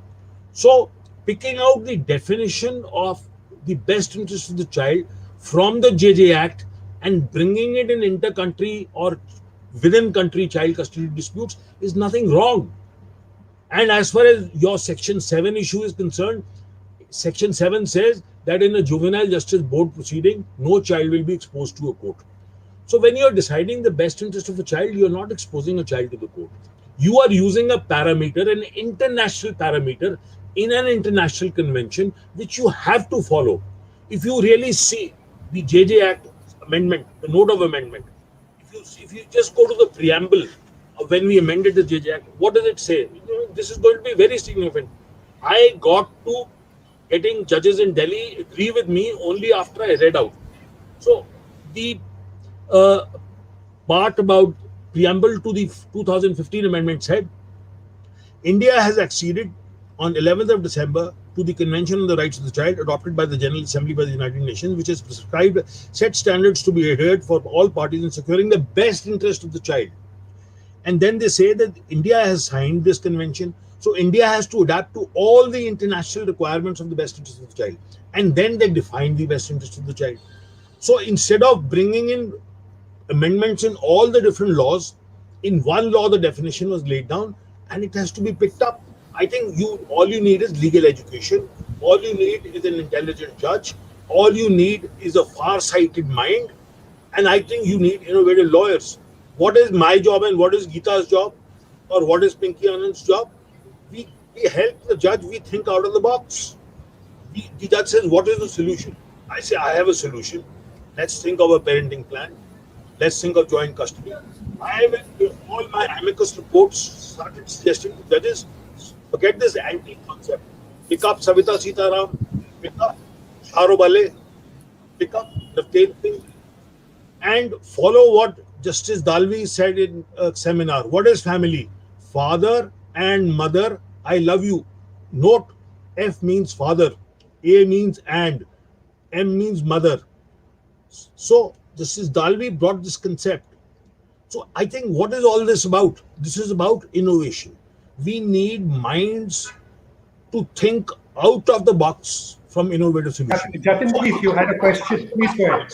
So, picking out the definition of the best interest of the child from the JJ Act and bringing it in inter-country or within country child custody disputes is nothing wrong. And as far as your Section 7 issue is concerned, Section 7 says that in a juvenile justice board proceeding, no child will be exposed to a court. So when you're deciding the best interest of a child, you're not exposing a child to the court. You are using a parameter, an international parameter in an international convention, which you have to follow. If you really see the JJ Act amendment, the note of amendment, if you just go to the preamble of when we amended the JJ Act, what does it say? This is going to be very significant. I got to getting judges in Delhi agree with me only after I read out. So the part about preamble to the 2015 amendment said, India has acceded on 11th of December to the Convention on the Rights of the Child adopted by the General Assembly by the United Nations, which has prescribed set standards to be adhered for all parties in securing the best interest of the child. And then they say that India has signed this convention, so India has to adapt to all the international requirements of the best interest of the child. And then they define the best interest of the child. So instead of bringing in amendments in all the different laws, in one law the definition was laid down and it has to be picked up. I think all you need is legal education. All you need is an intelligent judge. All you need is a far-sighted mind. And I think you need innovative lawyers. What is my job and what is Geeta's job? Or what is Pinky Anand's job? We help the judge, we think out of the box. The judge says, what is the solution? I say, I have a solution. Let's think of a parenting plan. Let's think of joint custody. I will, all my amicus reports started suggesting to judges, forget this anti-concept. Pick up Savita Sitaram, pick up Sharo Bale, pick up Navteen Singh, and follow what Justice Dalvi said in a seminar. What is family? Father and mother, I love you. Note, F means father, A means and, M means mother. So Justice Dalvi brought this concept. So I think what is all this about? This is about innovation. We need minds to think out of the box from innovative solutions. Jatin, please, you had a question. Please go ahead.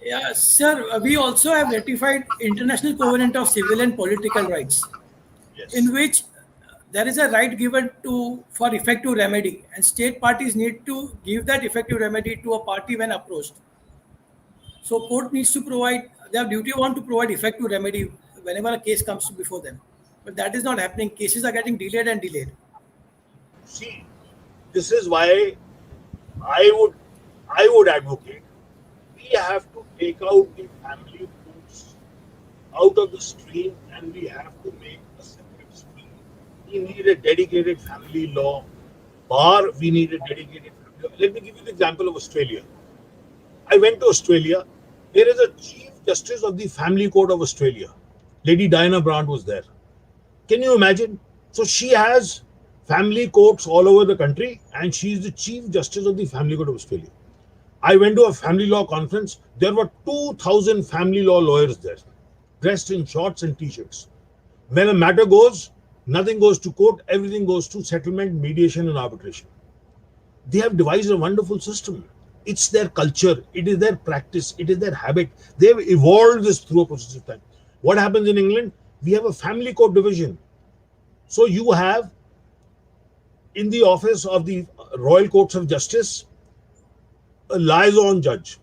Yeah, sir, we also have ratified International Covenant of Civil and Political Rights, Yes. in which there is a right given for effective remedy, and state parties need to give that effective remedy to a party when approached. So court needs to provide, they have duty one to provide effective remedy whenever a case comes before them. But that is not happening. Cases are getting delayed and delayed. See, this is why I would advocate we have to take out the family courts out of the stream and we have to make a separate stream. We need a dedicated family law bar. We need a dedicated family law. Let me give you the example of Australia. I went to Australia. There is a Chief Justice of the Family Court of Australia. Lady Diana Brandt was there. Can you imagine? So she has family courts all over the country and she is the Chief Justice of the Family Court of Australia. I went to a family law conference. There were 2,000 family law lawyers there, dressed in shorts and t-shirts. When a matter goes, nothing goes to court, everything goes to settlement, mediation and arbitration. They have devised a wonderful system. It's their culture, it is their practice, it is their habit. They've evolved this through a process of time. What happens in England? We have a family court division. So you have in the office of the Royal Courts of Justice, a liaison judge.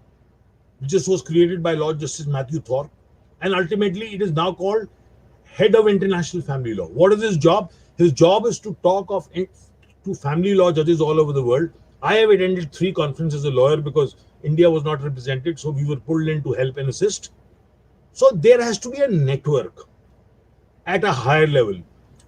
This was created by Lord Justice Matthew Thorpe, and ultimately it is now called Head of International Family Law. What is his job? His job is to talk to family law judges all over the world. I have attended 3 conferences as a lawyer because India was not represented, so we were pulled in to help and assist. So there has to be a network at a higher level.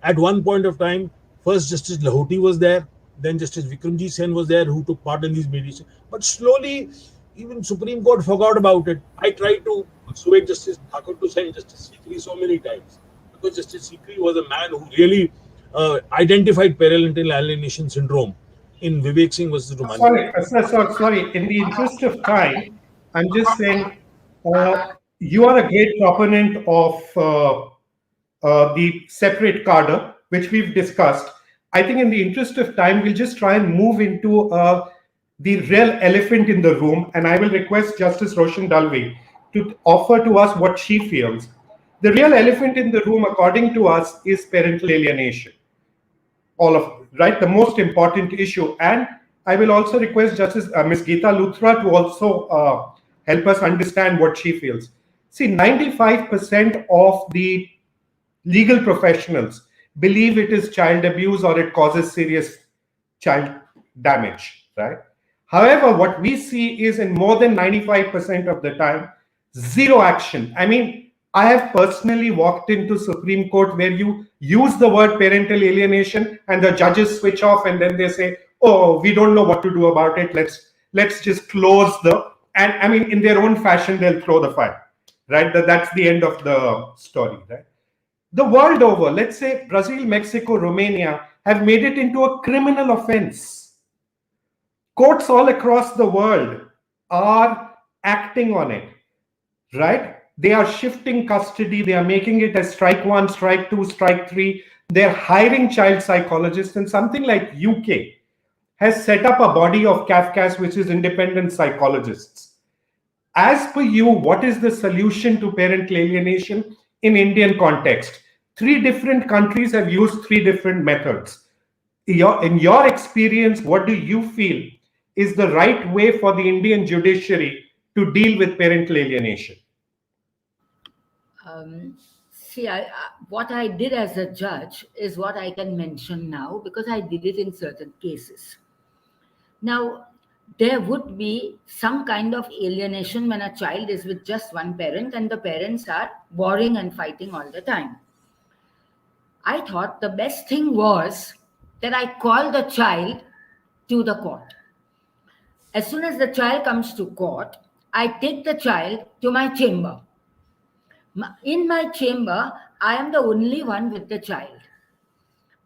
At one point of time, first Justice Lahoti was there, then Justice Vikramjit Sen was there, who took part in these mediations. But slowly, even Supreme Court forgot about it. I tried to persuade Justice Thakur to send Justice Sikri so many times, because Justice Sikri was a man who really identified parental alienation syndrome in Vivek Singh versus Romani. Sorry. In the interest of time, I'm just saying you are a great proponent of the separate cadre, which we've discussed. I think in the interest of time, we'll just try and move into a the real elephant in the room, and I will request Justice Roshan Dalvi to offer to us what she feels. The real elephant in the room, according to us, is parental alienation. All of right, the most important issue. And I will also request Justice Ms. Geeta Luthra to also help us understand what she feels. See, 95% of the legal professionals believe it is child abuse or it causes serious child damage, right? However, what we see is in more than 95% of the time, zero action. I mean, I have personally walked into Supreme Court where you use the word parental alienation and the judges switch off and then they say, oh, we don't know what to do about it. Let's just close and I mean, in their own fashion, they'll throw the file, right? That's the end of the story, right? The world over, let's say Brazil, Mexico, Romania have made it into a criminal offense. Courts all across the world are acting on it, right? They are shifting custody. They are making it as strike one, strike two, strike three. They're hiring child psychologists, and something like UK has set up a body of CAFCAS, which is independent psychologists. As per you, what is the solution to parental alienation in Indian context? 3 different countries have used 3 different methods. In your experience, what do you feel is the right way for the Indian judiciary to deal with parental alienation? See, what I did as a judge is what I can mention now because I did it in certain cases. Now, there would be some kind of alienation when a child is with just one parent and the parents are warring and fighting all the time. I thought the best thing was that I call the child to the court. As soon as the child comes to court, I take the child to my chamber. In my chamber, I am the only one with the child.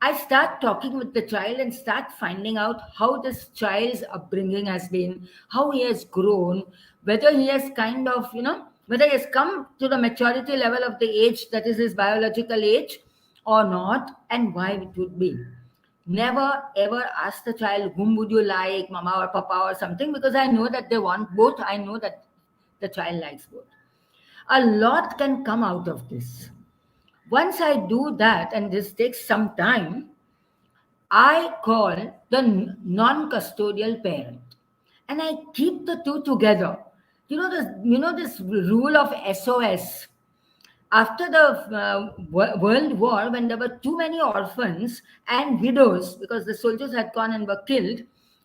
I start talking with the child and start finding out how this child's upbringing has been, how he has grown, whether he has kind of, whether he has come to the maturity level of the age that is his biological age or not, and why it would be. Never ever ask the child, whom would you like, mama or papa or something, because I know that they want both. I know that the child likes both. A lot can come out of this. Once I do that, and this takes some time, I call the non-custodial parent and I keep the two together. This rule of SOS. After the World War, when there were too many orphans and widows, because the soldiers had gone and were killed,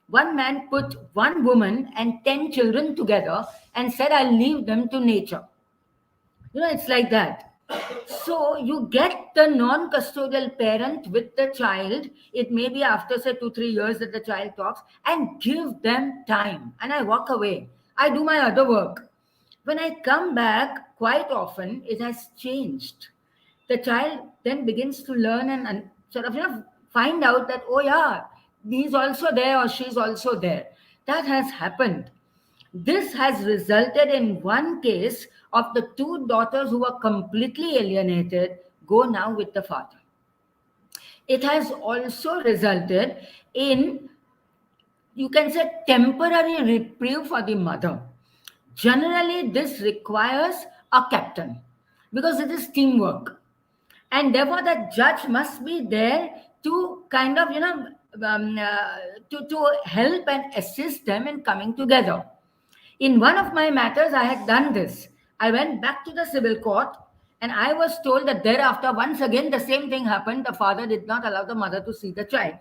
one man put one woman and 10 children together and said, I'll leave them to nature. It's like that. So you get the non-custodial parent with the child. It may be after, say, 2-3 years that the child talks, and give them time. And I walk away. I do my other work. When I come back, quite often it has changed. The child then begins to learn and sort of find out that, oh yeah, he's also there or she's also there. That has happened. This has resulted in one case of the 2 daughters who were completely alienated go now with the father. It has also resulted in, you can say, temporary reprieve for the mother. Generally, this requires a captain because it is teamwork. And therefore, the judge must be there to kind of, to help and assist them in coming together. In one of my matters, I had done this. I went back to the civil court and I was told that thereafter, once again, the same thing happened. The father did not allow the mother to see the child.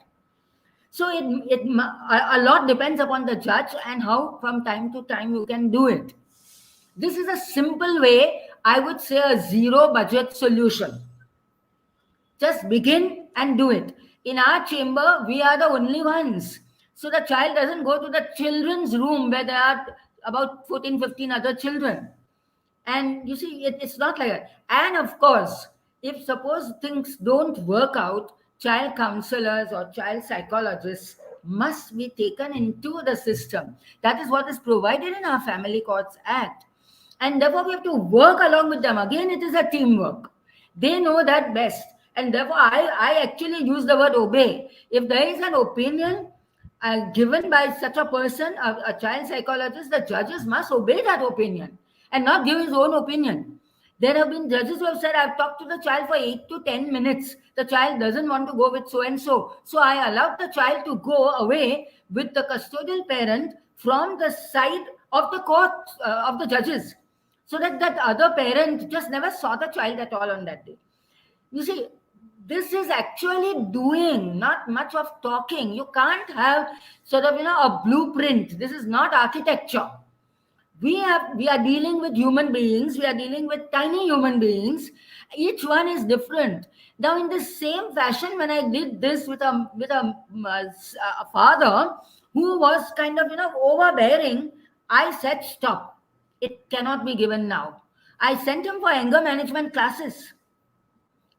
So a lot depends upon the judge and how from time to time you can do it. This is a simple way, I would say, a zero budget solution. Just begin and do it. In our chamber, we are the only ones. So the child doesn't go to the children's room where there are about 14, 15 other children. And you see, it's not like that. And of course, if suppose things don't work out, child counselors or child psychologists must be taken into the system. That is what is provided in our Family Courts Act. And therefore, we have to work along with them. Again, it is a teamwork. They know that best. And therefore, I actually use the word obey. If there is an opinion, given by such a person, a child psychologist, the judges must obey that opinion and not give his own opinion. There have been judges who have said, I've talked to the child for 8 to 10 minutes. The child doesn't want to go with so and so. So I allowed the child to go away with the custodial parent from the side of the court, of the judges, so that that other parent just never saw the child at all on that day. You see, this is actually doing, not much of talking. You can't have sort of, a blueprint. This is not architecture. We are dealing with human beings. We are dealing with tiny human beings. Each one is different. Now, in the same fashion, when I did this with a father who was kind of, overbearing, I said, stop. It cannot be given now. I sent him for anger management classes.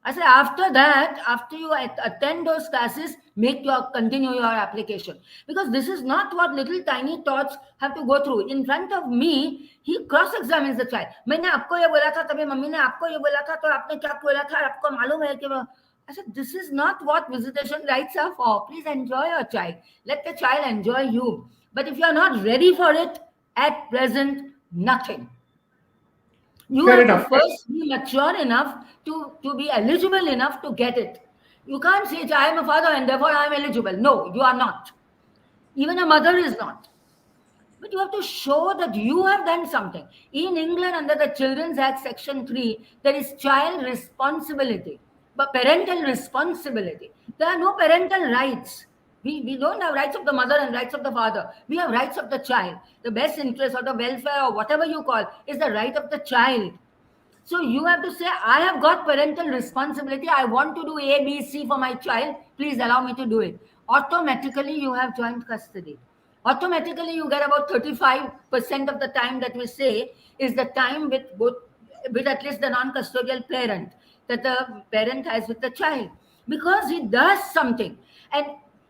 I said, after that, after you attend those classes, continue your application. Because this is not what little tiny tots have to go through. In front of me, he cross-examines the child. मैंने आपको ये बोला था, तभी mummy ने आपको ये बोला था, तो आपने क्या बोला था, आपको मालूम है कि I said, this is not what visitation rights are for. Please enjoy your child. Let the child enjoy you. But if you are not ready for it, at present, nothing. You Fair have enough. to first be mature enough to be eligible enough to get it. You can't say, I am a father and therefore I am eligible. No, you are not. Even a mother is not. But you have to show that you have done something. In England, under the Children's Act, Section 3, there is child responsibility, but parental responsibility. There are no parental rights. We don't have rights of the mother and rights of the father. We have rights of the child. The best interest or the welfare or whatever you call is the right of the child. So you have to say, I have got parental responsibility. I want to do A, B, C for my child. Please allow me to do it. Automatically, you have joint custody. Automatically, you get about 35% of the time that we say is the time with at least the non-custodial parent that the parent has with the child, because he does something.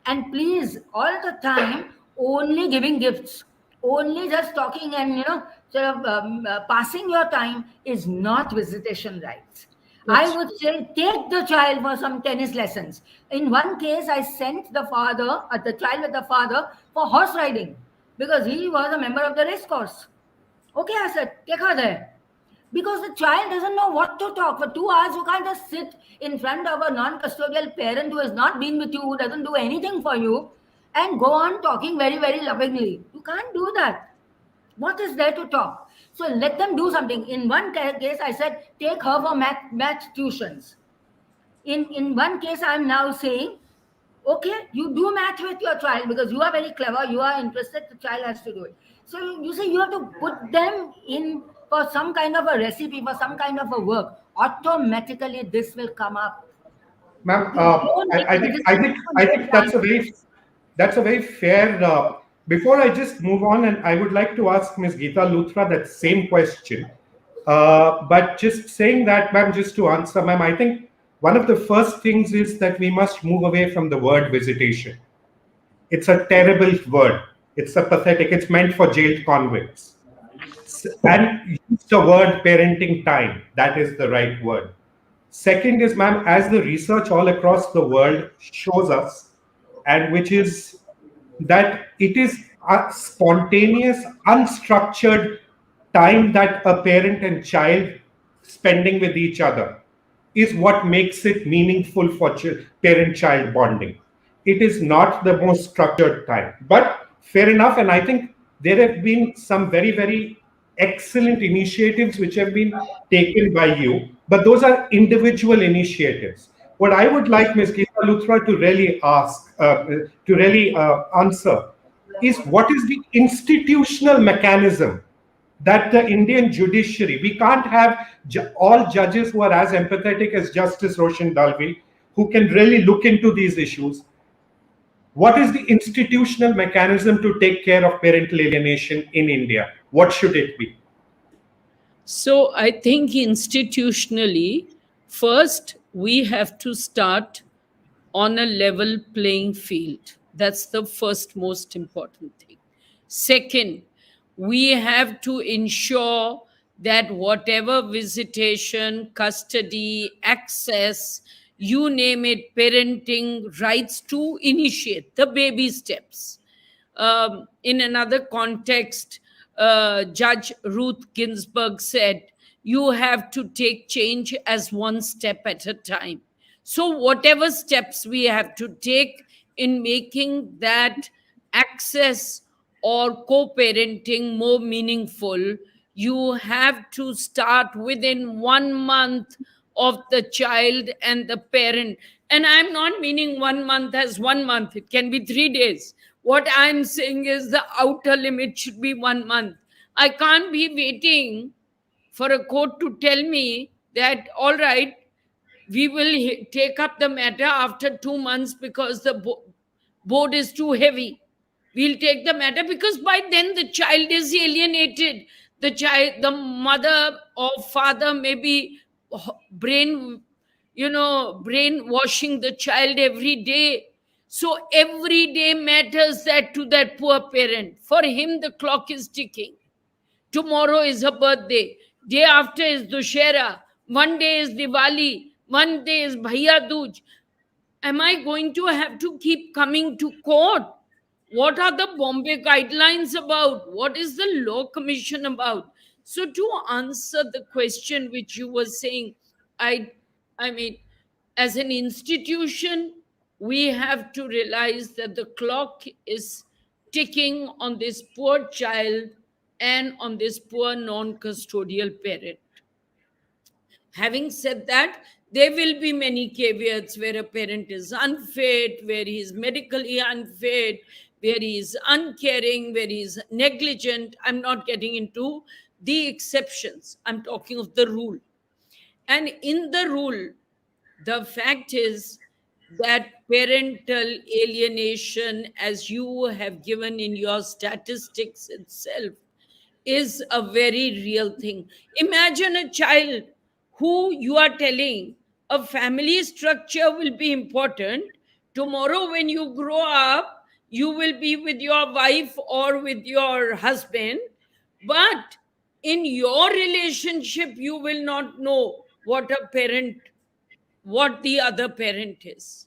And please, all the time, only giving gifts, only just talking and, sort of passing your time is not visitation rights. I would say take the child for some tennis lessons. In one case, I sent the child with the father for horse riding because he was a member of the race course. Okay, I said, take her there. Because the child doesn't know what to talk. For 2 hours, you can't just sit in front of a non-custodial parent who has not been with you, who doesn't do anything for you, and go on talking very, very lovingly. You can't do that. What is there to talk? So let them do something. In one case, I said, take her for math tuitions. In one case, I'm now saying, okay, you do math with your child because you are very clever, you are interested, the child has to do it. So you see, you have to put them in for some kind of a recipe, for some kind of a work. Automatically, this will come up. Ma'am, I think that's a very fair. Before I just move on, and I would like to ask Ms. Geeta Luthra that same question. But just saying that, ma'am, just to answer, ma'am, I think one of the first things is that we must move away from the word visitation. It's a terrible word. It's a pathetic. It's meant for jailed convicts. And use the word parenting time. That is the right word. Second is, ma'am, as the research all across the world shows us, and which is that it is a spontaneous, unstructured time that a parent and child spending with each other is what makes it meaningful for parent-child bonding. It is not the most structured time, but fair enough. And I think there have been some very, very excellent initiatives which have been taken by you, but those are individual initiatives. What I would like Ms. Geeta Luthra to really answer is, what is the institutional mechanism that the Indian judiciary, we can't have all judges who are as empathetic as Justice Roshan Dalvi, who can really look into these issues. What is the institutional mechanism to take care of parental alienation in India? What should it be? So I think institutionally, first, we have to start on a level playing field. That's the first most important thing. Second, we have to ensure that whatever visitation, custody, access, you name it, parenting rights to initiate the baby steps. in another context, Judge Ruth Ginsburg said, you have to take change as one step at a time. So, whatever steps we have to take in making that access or co parenting more meaningful, you have to start within 1 month of the child and the parent. And I'm not meaning 1 month as 1 month, it can be 3 days. What I'm saying is the outer limit should be 1 month. I can't be waiting for a court to tell me that, all right, we will take up the matter after 2 months because the board is too heavy. We'll take the matter because by then the child is alienated. The child, the mother or father may be brainwashing the child every day. So every day matters that to that poor parent. For him, the clock is ticking. Tomorrow is her birthday. Day after is Dussehra. One day is Diwali. One day is Bhaiya Dooj. Am I going to have to keep coming to court? What are the Bombay guidelines about? What is the Law Commission about? So to answer the question which you were saying, I mean, as an institution, we have to realize that the clock is ticking on this poor child and on this poor non-custodial parent. Having said that, there will be many caveats where a parent is unfit, where he is medically unfit, where he is uncaring, where he is negligent. I'm not getting into the exceptions. I'm talking of the rule. And in the rule, the fact is that parental alienation, as you have given in your statistics itself, is a very real thing. Imagine a child who you are telling a family structure will be important. Tomorrow, when you grow up, you will be with your wife or with your husband, but in your relationship, you will not know what the other parent is.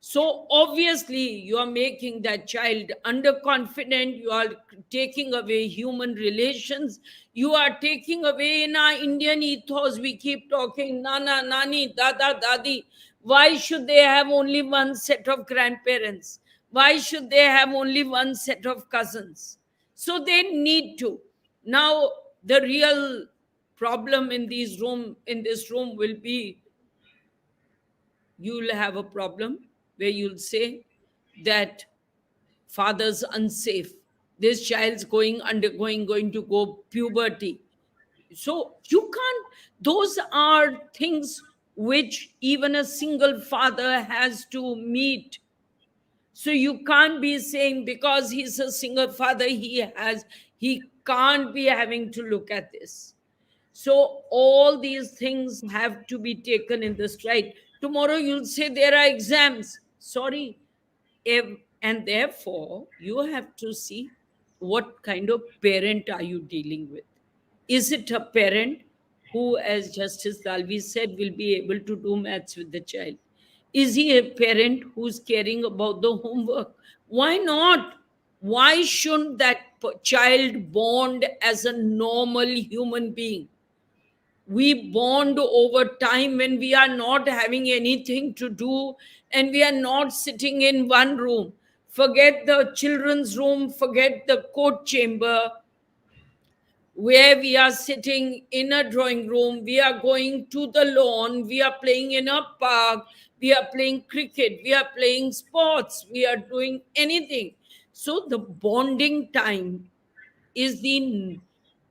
So obviously, you are making that child underconfident. You are taking away human relations. You are taking away, in our Indian ethos, we keep talking nana, nani, dada, dadi. Why should they have only one set of grandparents? Why should they have only one set of cousins? So they need to. Now, the real problem in this room will be, you'll have a problem where you'll say that father's unsafe. This child's going to go puberty. So you can't, those are things which even a single father has to meet. So you can't be saying because he's a single father, he can't be having to look at this. So all these things have to be taken in the stride. Tomorrow you'll say there are exams. Sorry. And therefore, you have to see what kind of parent are you dealing with. Is it a parent who, as Justice Dalvi said, will be able to do maths with the child? Is he a parent who's caring about the homework? Why not? Why shouldn't that child bond as a normal human being? We bond over time when we are not having anything to do and we are not sitting in one room. Forget the children's room, forget the court chamber where we are sitting in a drawing room, we are going to the lawn, we are playing in a park, we are playing cricket, we are playing sports, we are doing anything. So the bonding time is the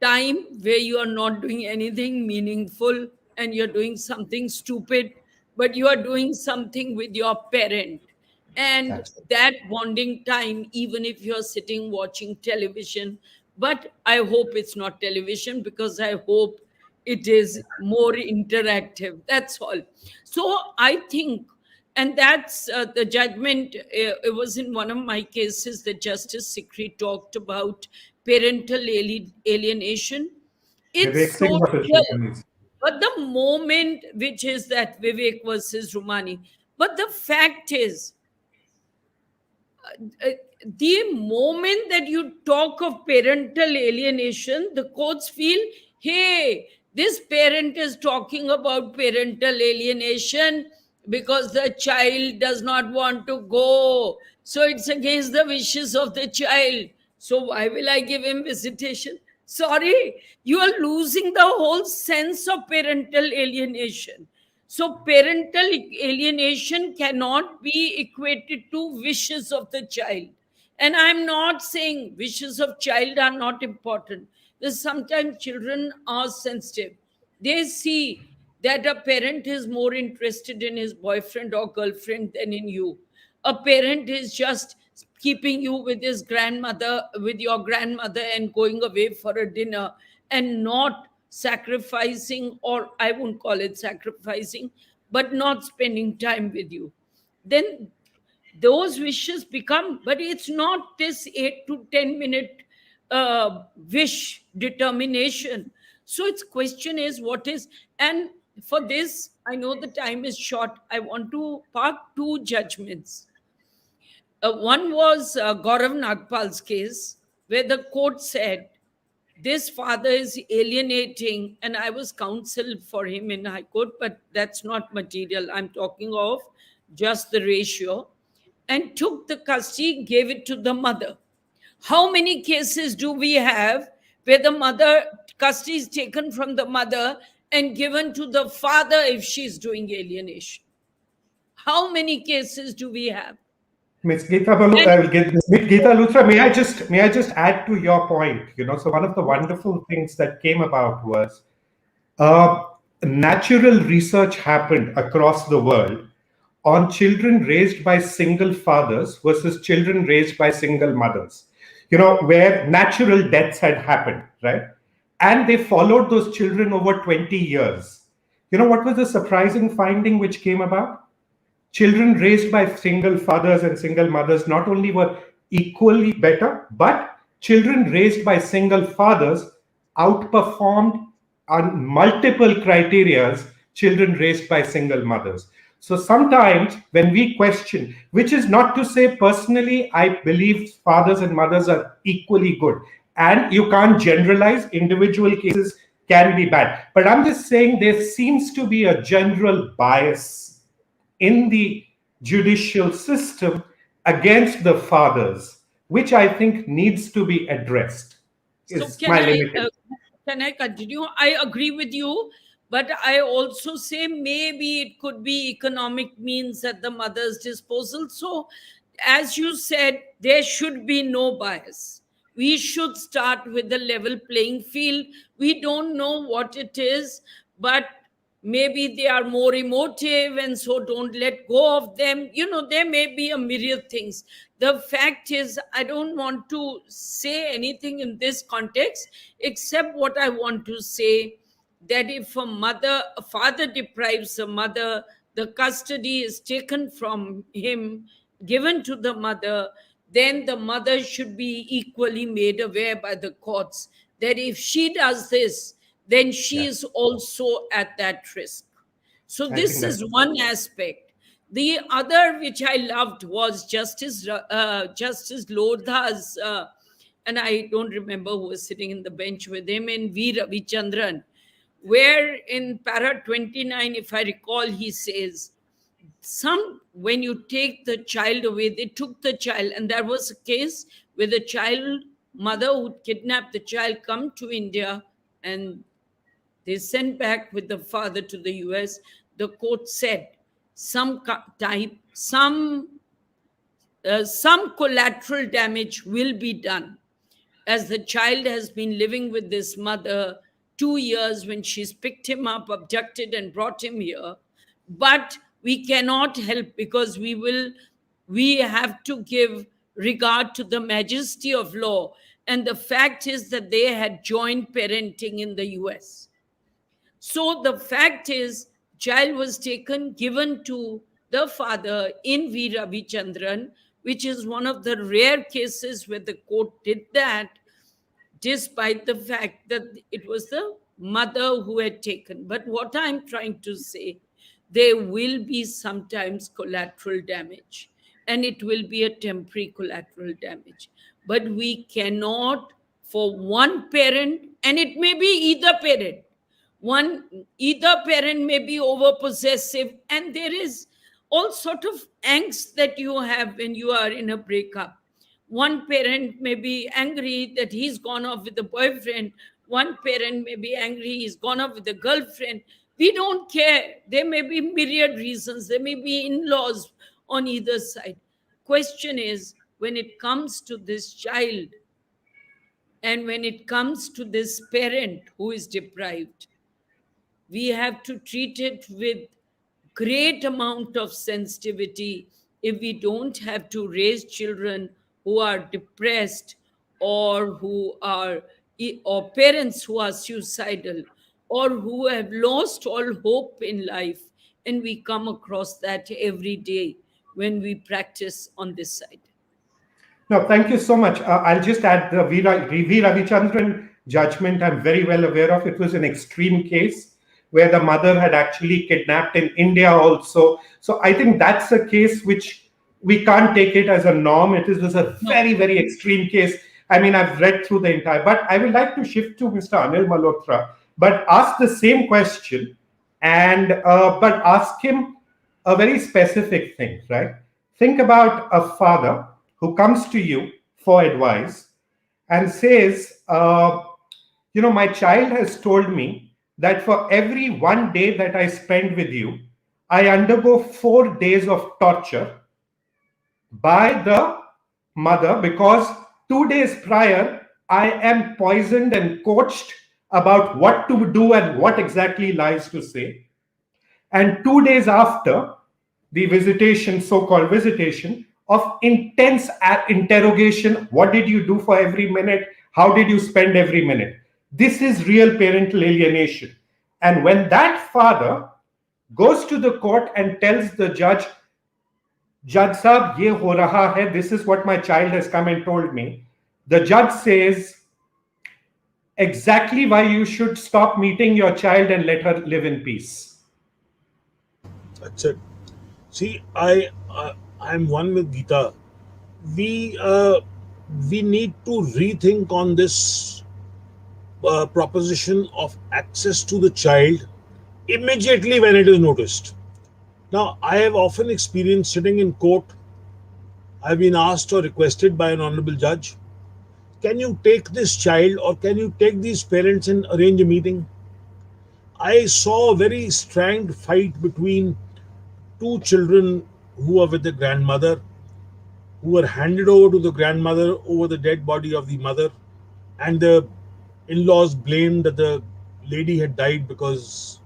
time where you are not doing anything meaningful and you're doing something stupid, but you are doing something with your parent. And that bonding time, even if you're sitting watching television, but I hope it's not television because I hope it is more interactive. That's all. So I think, and that's the judgment. It was in one of my cases that Justice Sikri talked about parental alienation. Vivek It's Singh so versus real. Rumani. But the moment, which is that Vivek versus Rumani, but the fact is, the moment that you talk of parental alienation, the courts feel, hey, this parent is talking about parental alienation because the child does not want to go. So it's against the wishes of the child. So why will I give him visitation? Sorry, you are losing the whole sense of parental alienation. So parental alienation cannot be equated to wishes of the child. And I'm not saying wishes of child are not important. Because sometimes children are sensitive. They see that a parent is more interested in his boyfriend or girlfriend than in you. A parent is just keeping you with his grandmother, with your grandmother, and going away for a dinner, and not sacrificing, or I won't call it sacrificing, but not spending time with you. Then those wishes become, but it's not this 8 to 10 minute wish determination. So its question is what is, and for this, I know the time is short. I want to park two judgments. One was Gaurav Nagpal's case, where the court said this father is alienating, and I was counsel for him in High Court, but that's not material. I'm talking of just the ratio, and took the custody, gave it to the mother. How many cases do we have where the mother, custody is taken from the mother and given to the father if she's doing alienation? How many cases do we have? Ms. Geeta Balu, I will get this. Ms. Geeta Luthra, may I just add to your point? So one of the wonderful things that came about was natural research happened across the world on children raised by single fathers versus children raised by single mothers, where natural deaths had happened, right? And they followed those children over 20 years. What was the surprising finding which came about? Children raised by single fathers and single mothers not only were equally better, but children raised by single fathers outperformed on multiple criterias children raised by single mothers. So sometimes when we question, which is not to say personally, I believe fathers and mothers are equally good. And you can't generalize, individual cases can be bad. But I'm just saying there seems to be a general bias in the judicial system against the fathers, which I think needs to be addressed. So can I continue? I agree with you, but I also say maybe it could be economic means at the mother's disposal. So as you said, there should be no bias. We should start with a level playing field. We don't know what it is, but maybe they are more emotive and so don't let go of them. There may be a myriad things. The fact is, I don't want to say anything in this context except what I want to say, that if a father deprives a mother, the custody is taken from him, given to the mother, then the mother should be equally made aware by the courts that if she does this, then she is also at that risk. So this is one aspect. The other, which I loved, was Justice Lodha's, and I don't remember who was sitting in the bench with him, in V. Ravichandran, where in para 29, if I recall, he says, when you take the child away, they took the child, and there was a case where the child mother who kidnapped the child come to India, and they sent back with the father to the US. The court said some collateral damage will be done, as the child has been living with this mother 2 years when she's picked him up, abducted, and brought him here. But we cannot help, because we have to give regard to the majesty of law. And the fact is that they had joint parenting in the US. So the fact is, child was taken, given to the father in V. Ravichandran, which is one of the rare cases where the court did that, despite the fact that it was the mother who had taken. But what I'm trying to say, there will be sometimes collateral damage. and it will be a temporary collateral damage. But we cannot, for one parent, and it may be either parent, either parent may be over possessive, and there is all sort of angst that you have when you are in a breakup. One parent may be angry that he's gone off with a boyfriend. One parent may be angry he's gone off with a girlfriend. We don't care. There may be myriad reasons. There may be in-laws on either side. Question is, when it comes to this child and when it comes to this parent who is deprived, we have to treat it with great amount of sensitivity if we don't have to raise children who are depressed or who are, or parents who are suicidal or who have lost all hope in life. And we come across that every day when we practice on this side. No, thank you so much. I'll just add the V. Ravichandran judgment I'm very well aware of. It was an extreme case where the mother had actually kidnapped in India also. So I think that's a case which we can't take it as a norm. It was a very, very extreme case. I mean, I've read through the entire, but I would like to shift to Mr. Anil Malhotra, but ask the same question and but ask him a very specific thing, right? Think about a father who comes to you for advice and says, my child has told me that for every 1 day that I spend with you, I undergo 4 days of torture by the mother because 2 days prior, I am poisoned and coached about what to do and what exactly lies to say. And 2 days after the visitation, so-called visitation, of intense interrogation, what did you do for every minute? How did you spend every minute? This is real parental alienation. And when that father goes to the court and tells the judge, Judge Saab, ye ho raha hai, this is what my child has come and told me, the judge says exactly why you should stop meeting your child and let her live in peace. That's it. See, I'm one with Geeta. We need to rethink on this proposition of access to the child immediately when it is noticed. Now, I have often experienced sitting in court, I've been asked or requested by an honorable judge, can you take this child or can you take these parents and arrange a meeting? I saw a very strained fight between two children who were with the grandmother, who were handed over to the grandmother over the dead body of the mother, and the in-laws blamed that the lady had died because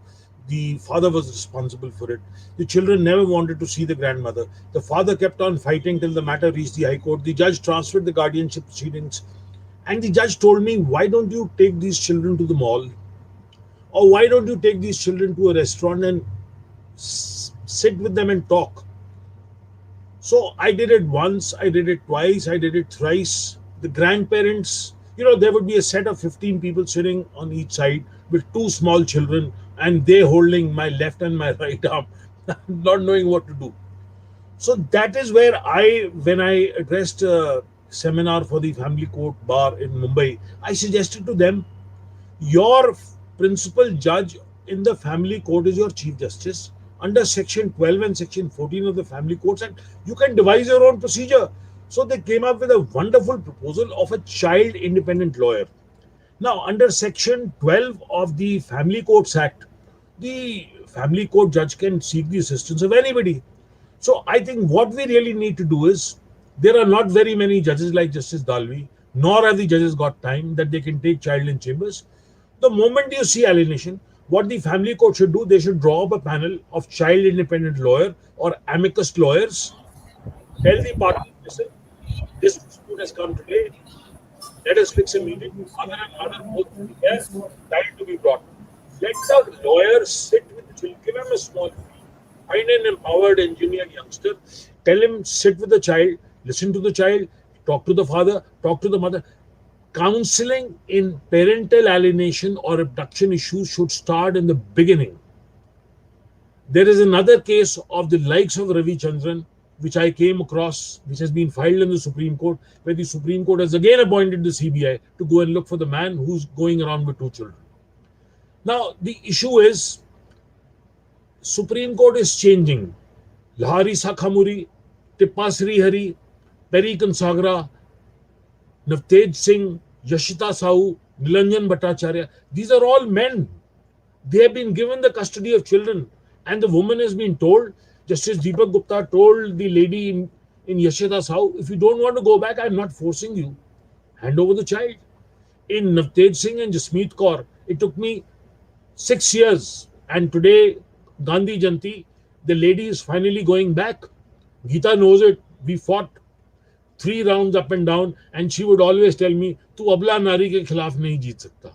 the father was responsible for it. The children never wanted to see the grandmother. The father kept on fighting till the matter reached the High Court. The judge transferred the guardianship proceedings. And the judge told me, why don't you take these children to the mall? Or why don't you take these children to a restaurant and sit with them and talk? So I did it once, I did it twice, I did it thrice. The grandparents, there would be a set of 15 people sitting on each side with two small children and they holding my left and my right arm, not knowing what to do. So that is where when I addressed a seminar for the family court bar in Mumbai, I suggested to them, your principal judge in the family court is your chief justice. Under section 12 and section 14 of the Family Courts Act, you can devise your own procedure. So they came up with a wonderful proposal of a child independent lawyer. Now, under section 12 of the Family Courts Act, the family court judge can seek the assistance of anybody. So I think what we really need to do is, there are not very many judges like Justice Dalvi, nor have the judges got time that they can take child in chambers. The moment you see alienation, what the family court should do, they should draw up a panel of child independent lawyer or amicus lawyers. Tell the party, listen, this dispute has come today. Let us fix a meeting. Mother and father both here, child to be brought. Let the lawyer sit with the children. Give him a small fee. Find an empowered engineer youngster. Tell him, sit with the child, listen to the child, talk to the father, talk to the mother. Counseling in parental alienation or abduction issues should start in the beginning. There is another case of the likes of Ravichandran, which I came across, which has been filed in the Supreme Court, where the Supreme Court has again appointed the CBI to go and look for the man who's going around with 2 children. Now, the issue is, Supreme Court is changing. Lahari Sakhamuri, Tippa Srihari, Peri Kansagra, Navtej Singh, Yashita Sahu, Nilanjan Bhattacharya, these are all men. They have been given the custody of children, and the woman has been told, Justice Deepak Gupta told the lady in Yashita Sahu, if you don't want to go back, I'm not forcing you. Hand over the child. In Navtej Singh and Jasmeet Kaur, it took me 6 years, and today, Gandhi Janti, the lady is finally going back. Geeta knows it. We fought 3 rounds up and down, and she would always tell me, "Tu abla nari ke khilaf nahi jeet sakta."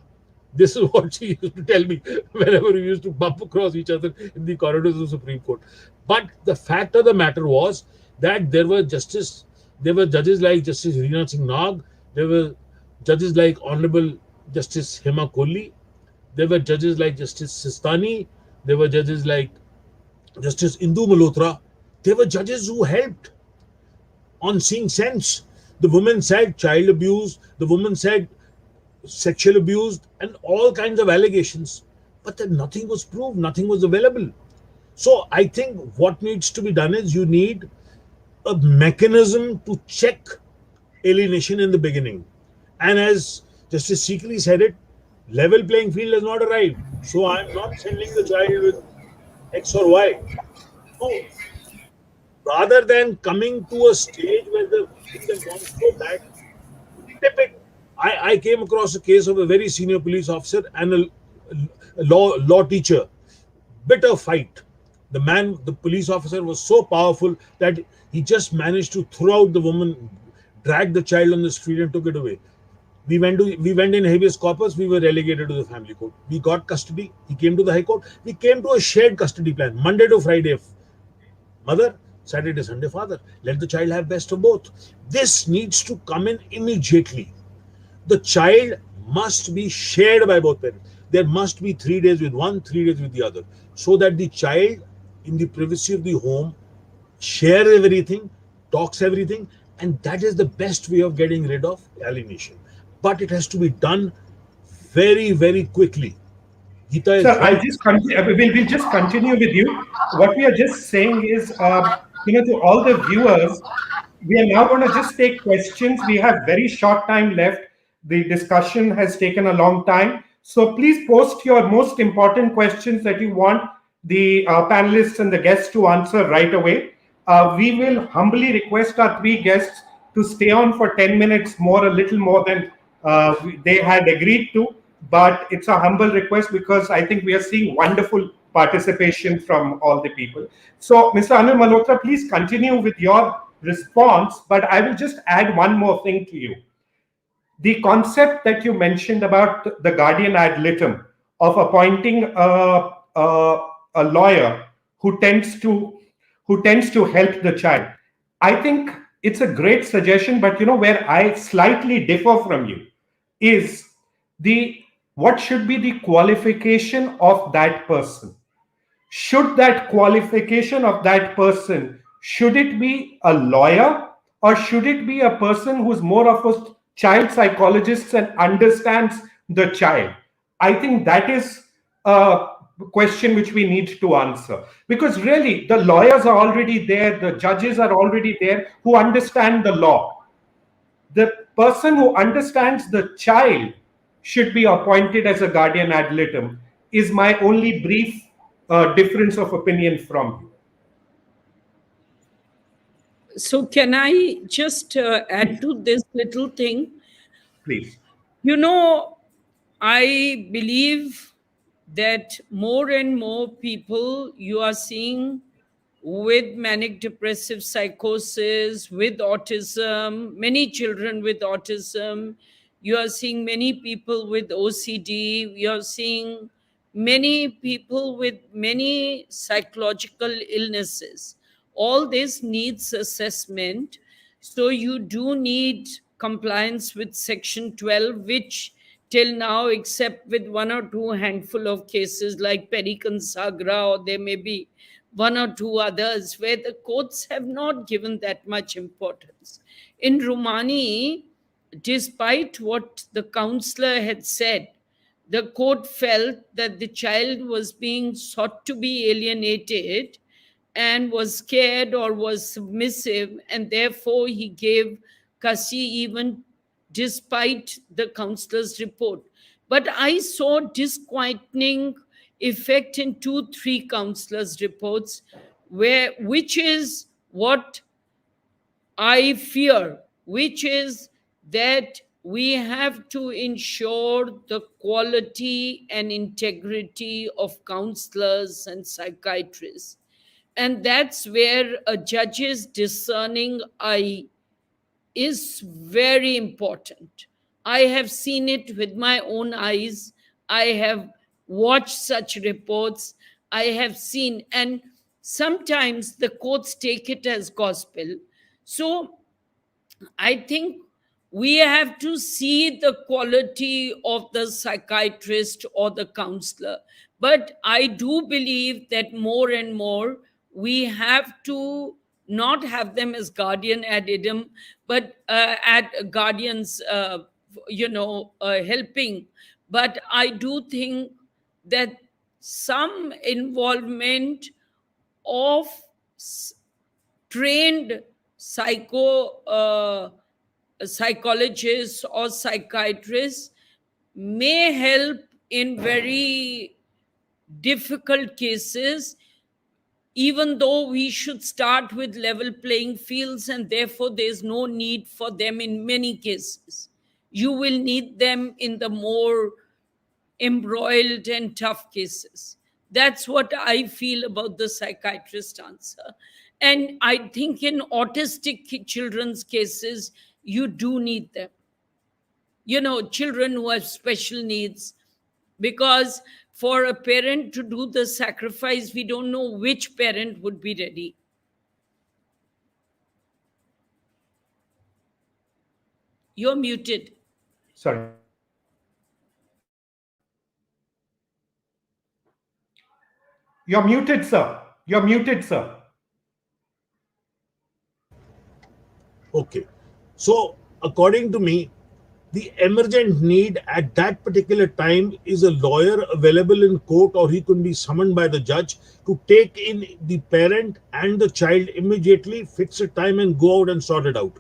This is what she used to tell me whenever we used to bump across each other in the corridors of the Supreme Court. But the fact of the matter was that there were judges like Justice Reena Singh Nag, there were judges like Honorable Justice Hema Kohli, there were judges like Justice Sistani, there were judges like Justice Indu Malhotra. They were judges who helped on seeing sense. The woman said child abuse, the woman said sexual abuse, and all kinds of allegations, but then nothing was proved, nothing was available. So I think what needs to be done is, you need a mechanism to check alienation in the beginning. And as Justice Sikri said it, level playing field has not arrived. So I'm not sending the child with X or Y. No. Rather than coming to a stage where the things have gone so bad, tip it. I came across a case of a very senior police officer and a law teacher. Bitter fight. The police officer was so powerful that he just managed to throw out the woman, drag the child on the street and took it away. We went in habeas corpus, we were relegated to the family court. We got custody, he came to the High Court. We came to a shared custody plan, Monday to Friday, mother, Saturday, Sunday, father. Let the child have best of both. This needs to come in immediately. The child must be shared by both parents. There must be 3 days with one, 3 days with the other, so that the child, in the privacy of the home, shares everything, talks everything, and that is the best way of getting rid of alienation. But it has to be done very, very quickly. Geeta is Sir, right. we'll just continue with you. What we are just saying is, to all the viewers, we are now going to just take questions. We have very short time left. The discussion has taken a long time. So please post your most important questions that you want the panelists and the guests to answer right away. We will humbly request our 3 guests to stay on for 10 minutes more, a little more than they had agreed to. But it's a humble request because I think we are seeing wonderful participation from all the people. So, Mr. Anil Malhotra, please continue with your response, but I will just add one more thing to you. The concept that you mentioned about the guardian ad litem, of appointing a lawyer who tends to help the child, I think it's a great suggestion. But where I slightly differ from you is what should be the qualification of that person? Should that qualification of that person, should it be a lawyer, or should it be a person who's more of a child psychologist and understands the child? I think that is a question which we need to answer, because really the lawyers are already there, the judges are already there who understand the law. The person who understands the child should be appointed as a guardian ad litem, is my only brief difference of opinion from you. So can I just add to this little thing? Please. I believe that more and more people you are seeing with manic depressive psychosis, with autism, many children with autism, you are seeing many people with OCD, you are seeing many people with many psychological illnesses. All this needs assessment. So you do need compliance with Section 12, which till now, except with 1 or 2 handful of cases like Peri Kansagra, or there may be one or two others where the courts have not given that much importance. In Rumani, despite what the counselor had said, the court felt that the child was being sought to be alienated and was scared or was submissive, and therefore he gave custody even despite the counselor's report. But I saw disquieting effect in 2-3 counselors' reports, which is what I fear, which is that we have to ensure the quality and integrity of counselors and psychiatrists. And that's where a judge's discerning eye is very important. I have seen it with my own eyes. I have watched such reports. I have seen, and sometimes the courts take it as gospel. So I think we have to see the quality of the psychiatrist or the counselor. But I do believe that more and more we have to not have them as guardian ad idem, but at guardians, helping. But I do think that some involvement of trained psychologists or psychiatrists may help in very difficult cases, even though we should start with level playing fields, and therefore there's no need for them in many cases. You will need them in the more embroiled and tough cases. That's what I feel about the psychiatrist answer. And I think in autistic children's cases, you do need them. Children who have special needs, because for a parent to do the sacrifice, we don't know which parent would be ready. You're muted. Sorry. You're muted, sir. You're muted, sir. Okay. So, according to me, the emergent need at that particular time is a lawyer available in court, or he could be summoned by the judge to take in the parent and the child immediately, fix a time and go out and sort it out.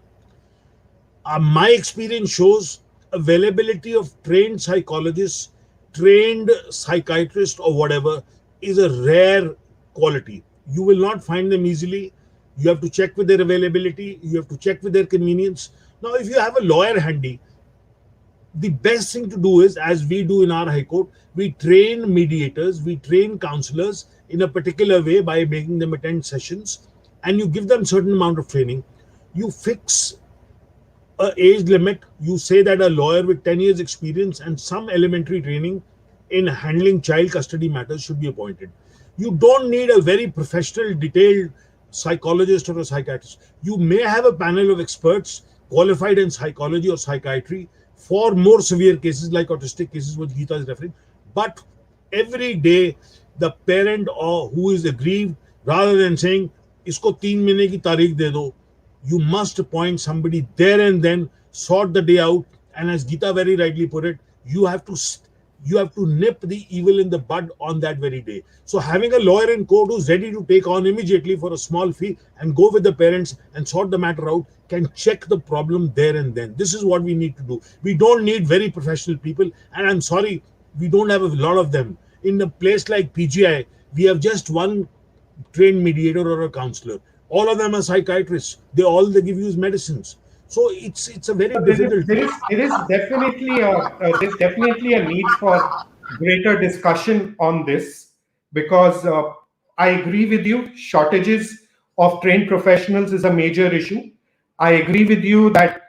My experience shows availability of trained psychologists, trained psychiatrists or whatever is a rare quality. You will not find them easily. You have to check with their availability. You have to check with their convenience. Now, if you have a lawyer handy, the best thing to do is, as we do in our High Court, we train mediators, we train counselors in a particular way by making them attend sessions, and you give them certain amount of training. You fix an age limit. You say that a lawyer with 10 years experience and some elementary training in handling child custody matters should be appointed. You don't need a very professional, detailed psychologist or a psychiatrist. You may have a panel of experts qualified in psychology or psychiatry for more severe cases like autistic cases, which Geeta is referring. But every day, the parent or who is aggrieved, rather than saying, "Isko 3 mahine ki tarikh de do," you must appoint somebody there and then, sort the day out. And as Geeta very rightly put it, you have to nip the evil in the bud on that very day. So having a lawyer in court who's ready to take on immediately for a small fee and go with the parents and sort the matter out can check the problem there and then. This is what we need to do. We don't need very professional people, and I'm sorry, we don't have a lot of them. In a place like PGI, we have just one trained mediator or a counselor. All of them are psychiatrists. They give you medicines. So it's a very difficult. There is definitely a need for greater discussion on this, because I agree with you. Shortages of trained professionals is a major issue. I agree with you that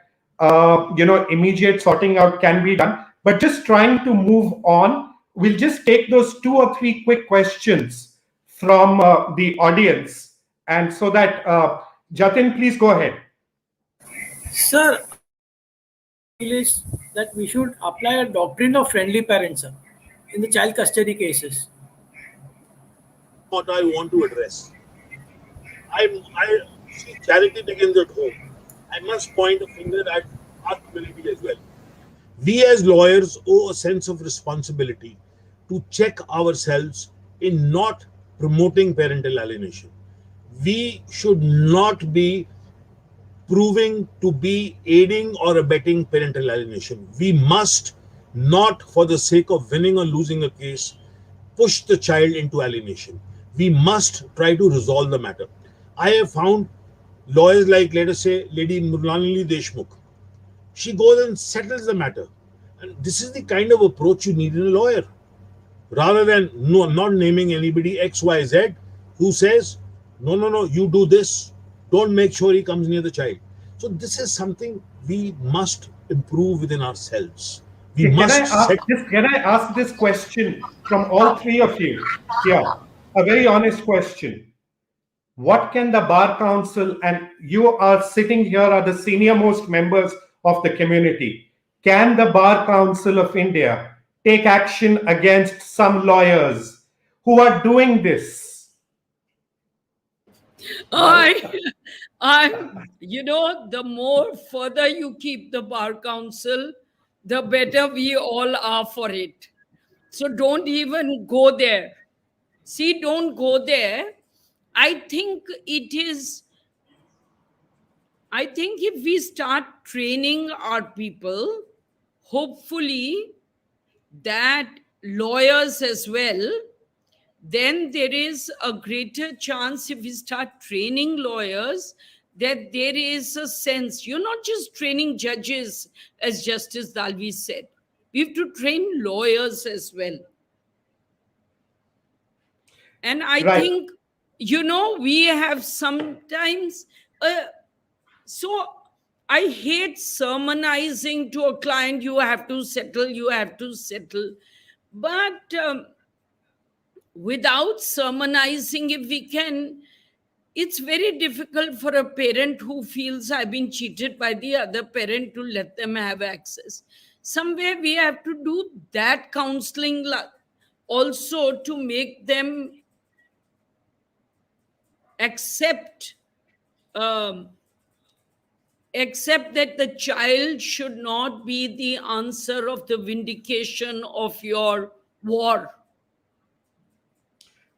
immediate sorting out can be done, but just trying to move on. We'll just take those 2 or 3 quick questions from the audience, and so that Jatin, please go ahead. Sir, is that we should apply a doctrine of friendly parents, sir, in the child custody cases. what I want to address. I see charity begins at home. I must point a finger at our community as well. We as lawyers owe a sense of responsibility to check ourselves in not promoting parental alienation. We should not be proving to be aiding or abetting parental alienation. We must not, for the sake of winning or losing a case, push the child into alienation. We must try to resolve the matter. I have found lawyers like, let us say, Lady Murlanili Deshmukh. She goes and settles the matter. And this is the kind of approach you need in a lawyer. Rather than not naming anybody X, Y, Z, who says, no, you do this. Don't make sure he comes near the child. So this is something we must improve within ourselves. We must Can I ask this question from all three of you? Yeah, a very honest question. What can the Bar Council, and you are sitting here are the senior most members of the community, can the Bar Council of India take action against some lawyers who are doing this? The more further you keep the Bar Council, the better we all are for it. So don't even go there. See, don't go there. I think if we start training our people, hopefully that lawyers as well, then there is a greater chance if we start training lawyers that there is a sense. You're not just training judges, as Justice Dalvi said. We have to train lawyers as well. And I think, we have sometimes... so I hate sermonizing to a client, you have to settle. But without sermonizing, if we can, it's very difficult for a parent who feels I've been cheated by the other parent to let them have access. Somewhere we have to do that counseling also to make them accept that the child should not be the answer of the vindication of your war.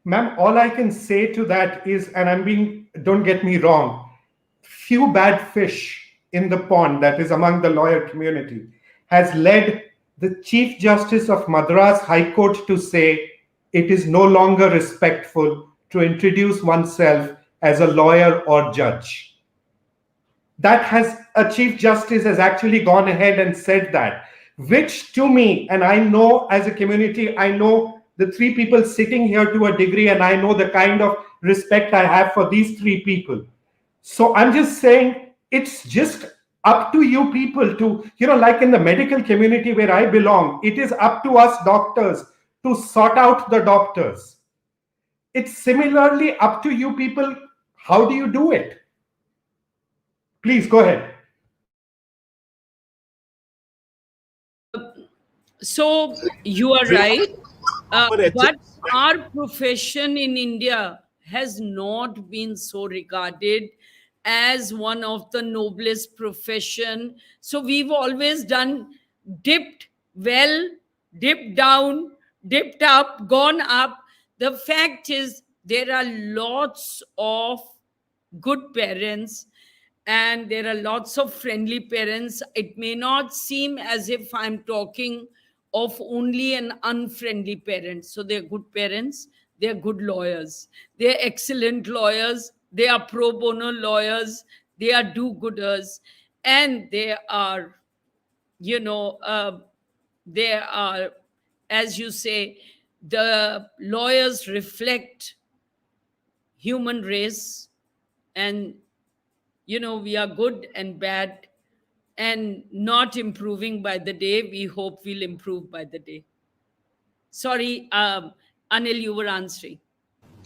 Ma'am, all I can say to that is, and don't get me wrong, few bad fish in the pond, that is among the lawyer community, has led the Chief Justice of Madras High Court to say it is no longer respectful to introduce oneself as a lawyer or judge. A Chief Justice has actually gone ahead and said that, which to me, and I know as a community, I know the three people sitting here to a degree, and I know the kind of respect I have for these three people. So I'm just saying, it's just up to you people to, like in the medical community where I belong, it is up to us doctors to sort out the doctors. It's similarly up to you people. How do you do it? Please go ahead. So you are right. But our profession in India has not been so regarded as one of the noblest profession. So we've always done dipped well, dipped down, dipped up, gone up. The fact is there are lots of good parents and there are lots of friendly parents. It may not seem as if I'm talking of only an unfriendly parent. So they're good parents, they're good lawyers, they're excellent lawyers, they are pro bono lawyers, they are do-gooders, and they are, as you say, the lawyers reflect human race, and, we are good and bad, and not improving by the day. We hope we'll improve by the day. Sorry, Anil, you were answering.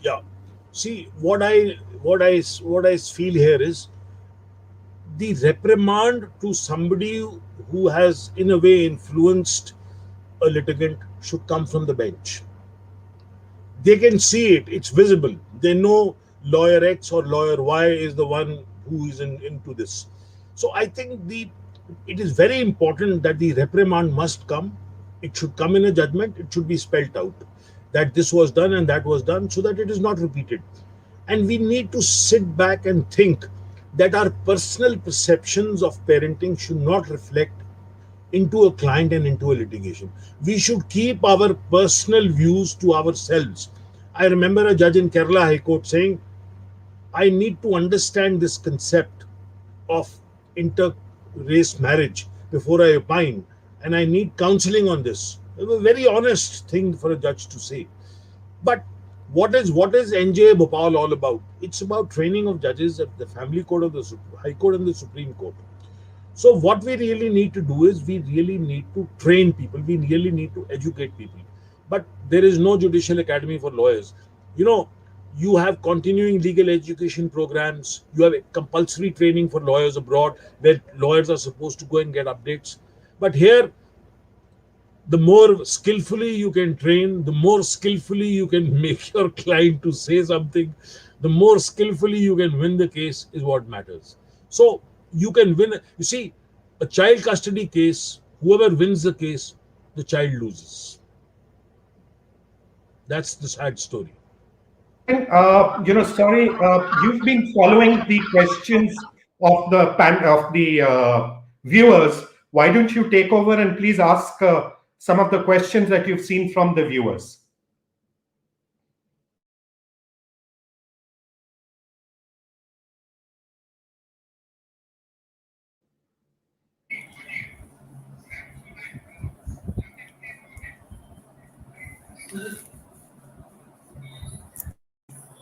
Yeah. See, what I feel here is the reprimand to somebody who has in a way influenced a litigant should come from the bench. They can see it, it's visible. They know lawyer X or lawyer Y is the one who is into this. So I think it is very important that the reprimand must come. It should come in a judgment. It should be spelled out that this was done and that was done, so that it is not repeated. And we need to sit back and think that our personal perceptions of parenting should not reflect into a client and into a litigation. We should keep our personal views to ourselves. I remember a judge in Kerala High Court saying, I need to understand this concept of inter-race marriage before I opine, and I need counseling on this. It was a very honest thing for a judge to say. But what is NJ Bhopal all about? It's about training of judges at the Family Court of the High Court and the Supreme Court. So what we really need to do is we really need to train people. We really need to educate people. But there is no judicial academy for lawyers. You have continuing legal education programs. You have compulsory training for lawyers abroad where lawyers are supposed to go and get updates. But here, the more skillfully you can train, the more skillfully you can make your client to say something, the more skillfully you can win the case is what matters. So you can win. You see, a child custody case, whoever wins the case, the child loses. That's the sad story. Sorry, you've been following the questions of the viewers. Why don't you take over and please ask some of the questions that you've seen from the viewers?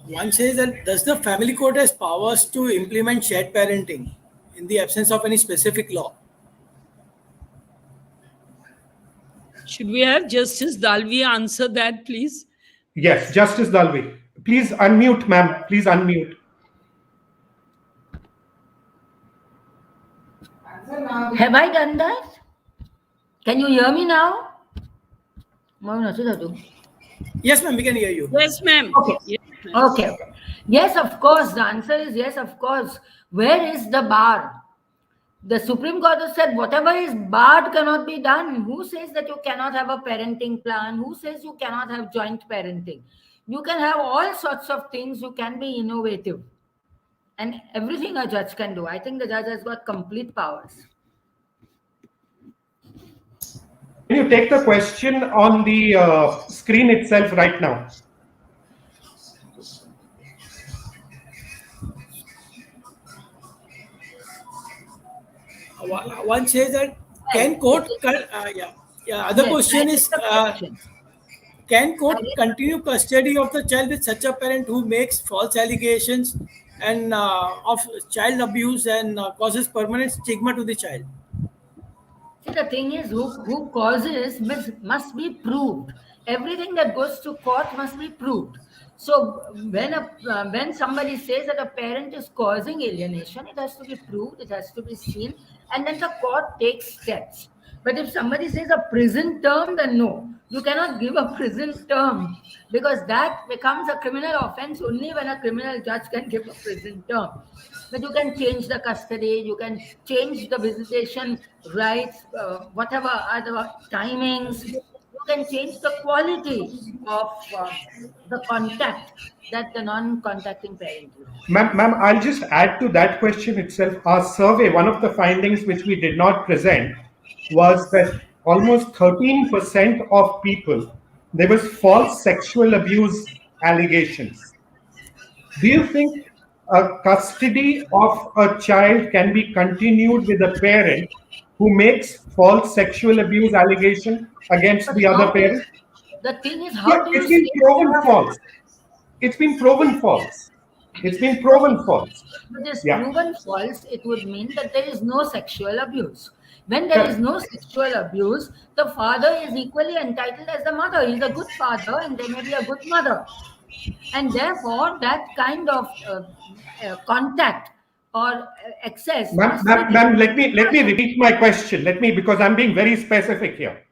One says that does the family court has powers to implement shared parenting in the absence of any specific law? Should we have Justice Dalvi answer that, please? Yes, Justice Dalvi. Please unmute, ma'am. Please unmute. Have I done that? Can you hear me now? Yes, ma'am, we can hear you. Yes, ma'am. Okay. Yes, ma'am. Okay. Yes, of course. The answer is yes, of course. Where is the bar? The Supreme Court has said whatever is barred cannot be done. Who says that you cannot have a parenting plan? Who says you cannot have joint parenting? You can have all sorts of things. You can be innovative. And everything a judge can do. I think the judge has got complete powers. Can you take the question on the screen itself right now? One says that can court, other question is, can court continue custody of the child with such a parent who makes false allegations and of child abuse and causes permanent stigma to the child? See, the thing is, who causes must be proved. Everything that goes to court must be proved. So when somebody says that a parent is causing alienation, it has to be proved, it has to be seen, and then the court takes steps. But if somebody says a prison term, then no, you cannot give a prison term because that becomes a criminal offense only when a criminal judge can give a prison term. But you can change the custody, you can change the visitation rights, whatever other timings. You can change the quality of the contact that the non-contacting parent will have. Ma'am, I'll just add to that question itself. Our survey, one of the findings which we did not present was that almost 13% of people, there was false sexual abuse allegations. Do you think a custody of a child can be continued with a parent who makes false sexual abuse allegation against the other parent? The thing is, how do you it's been proven false. It's been proven false. It's been proven false. If it is proven false, it would mean that there is no sexual abuse. When there is no sexual abuse, the father is equally entitled as the mother. He's a good father and there may be a good mother. And therefore, that kind of contact or excess. Ma'am, let me repeat my question. Because I'm being very specific here.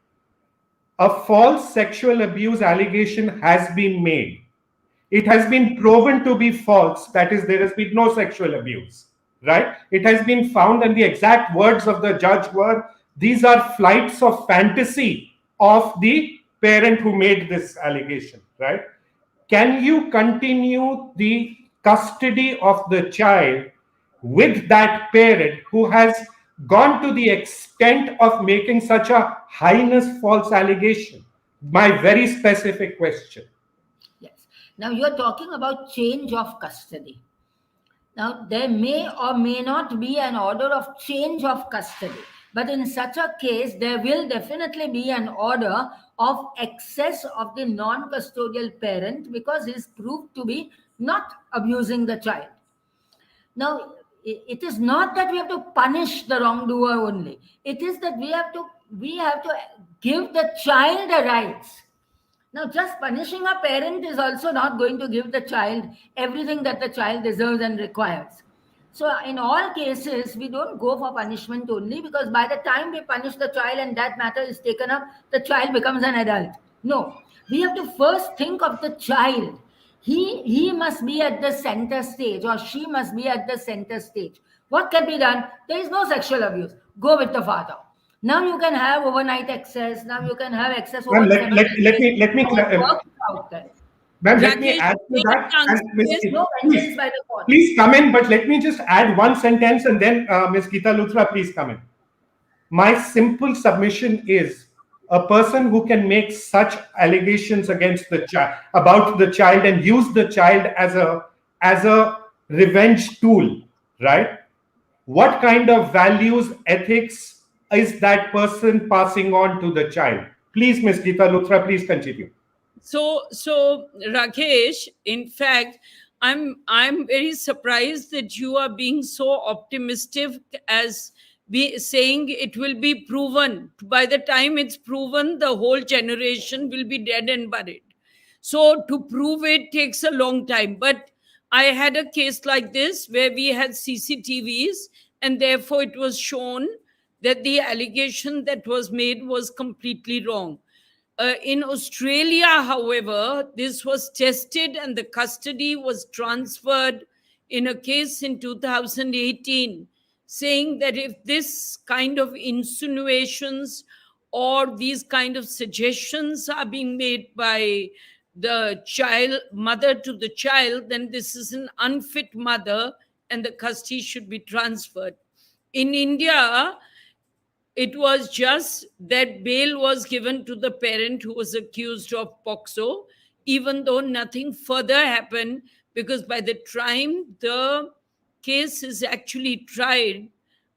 a false sexual abuse allegation has been made. It has been proven to be false, that is, there has been no sexual abuse, right? It has been found, and the exact words of the judge were, these are flights of fantasy of the parent who made this allegation, right? Can you continue the custody of the child with that parent who has gone to the extent of making such a heinous false allegation? My very specific question. Yes. Now you're talking about change of custody. Now, there may or may not be an order of change of custody, but in such a case, there will definitely be an order of excess of the non custodial parent because he is proved to be not abusing the child. Now, it is not that we have to punish the wrongdoer only. It is that we have to give the child the rights. Now, just punishing a parent is also not going to give the child everything that the child deserves and requires. So, in all cases, we don't go for punishment only because by the time we punish the child and that matter is taken up, the child becomes an adult. No, we have to first think of the child. He must be at the center stage or she must be at the center stage. What can be done? There is no sexual abuse. Go with the father. Now you can have overnight access. Now you can have access over Ma'am, let 7 me work out there. ma'am, let me Rakesh, add to please that. And answer Ms. this. No vengeance by the court. Please come in, but let me just add one sentence and then Ms. Geeta Luthra, please come in. My simple submission is a person who can make such allegations against the child, about the child, and use the child as a revenge tool, right? What kind of values, ethics is that person passing on to the child? Please, Ms. Geeta Luthra, please continue. So Rakesh, in fact, I'm very surprised that you are being so optimistic as be saying it will be proven. By the time it's proven, the whole generation will be dead and buried. So to prove it takes a long time. But I had a case like this where we had CCTVs, and therefore it was shown that the allegation that was made was completely wrong. In Australia, however, this was tested and the custody was transferred in a case in 2018, saying that if this kind of insinuations or these kind of suggestions are being made by the child, mother to the child, then this is an unfit mother and the custody should be transferred. In India, it was just that bail was given to the parent who was accused of POXO, even though nothing further happened, because by the time the case is actually tried,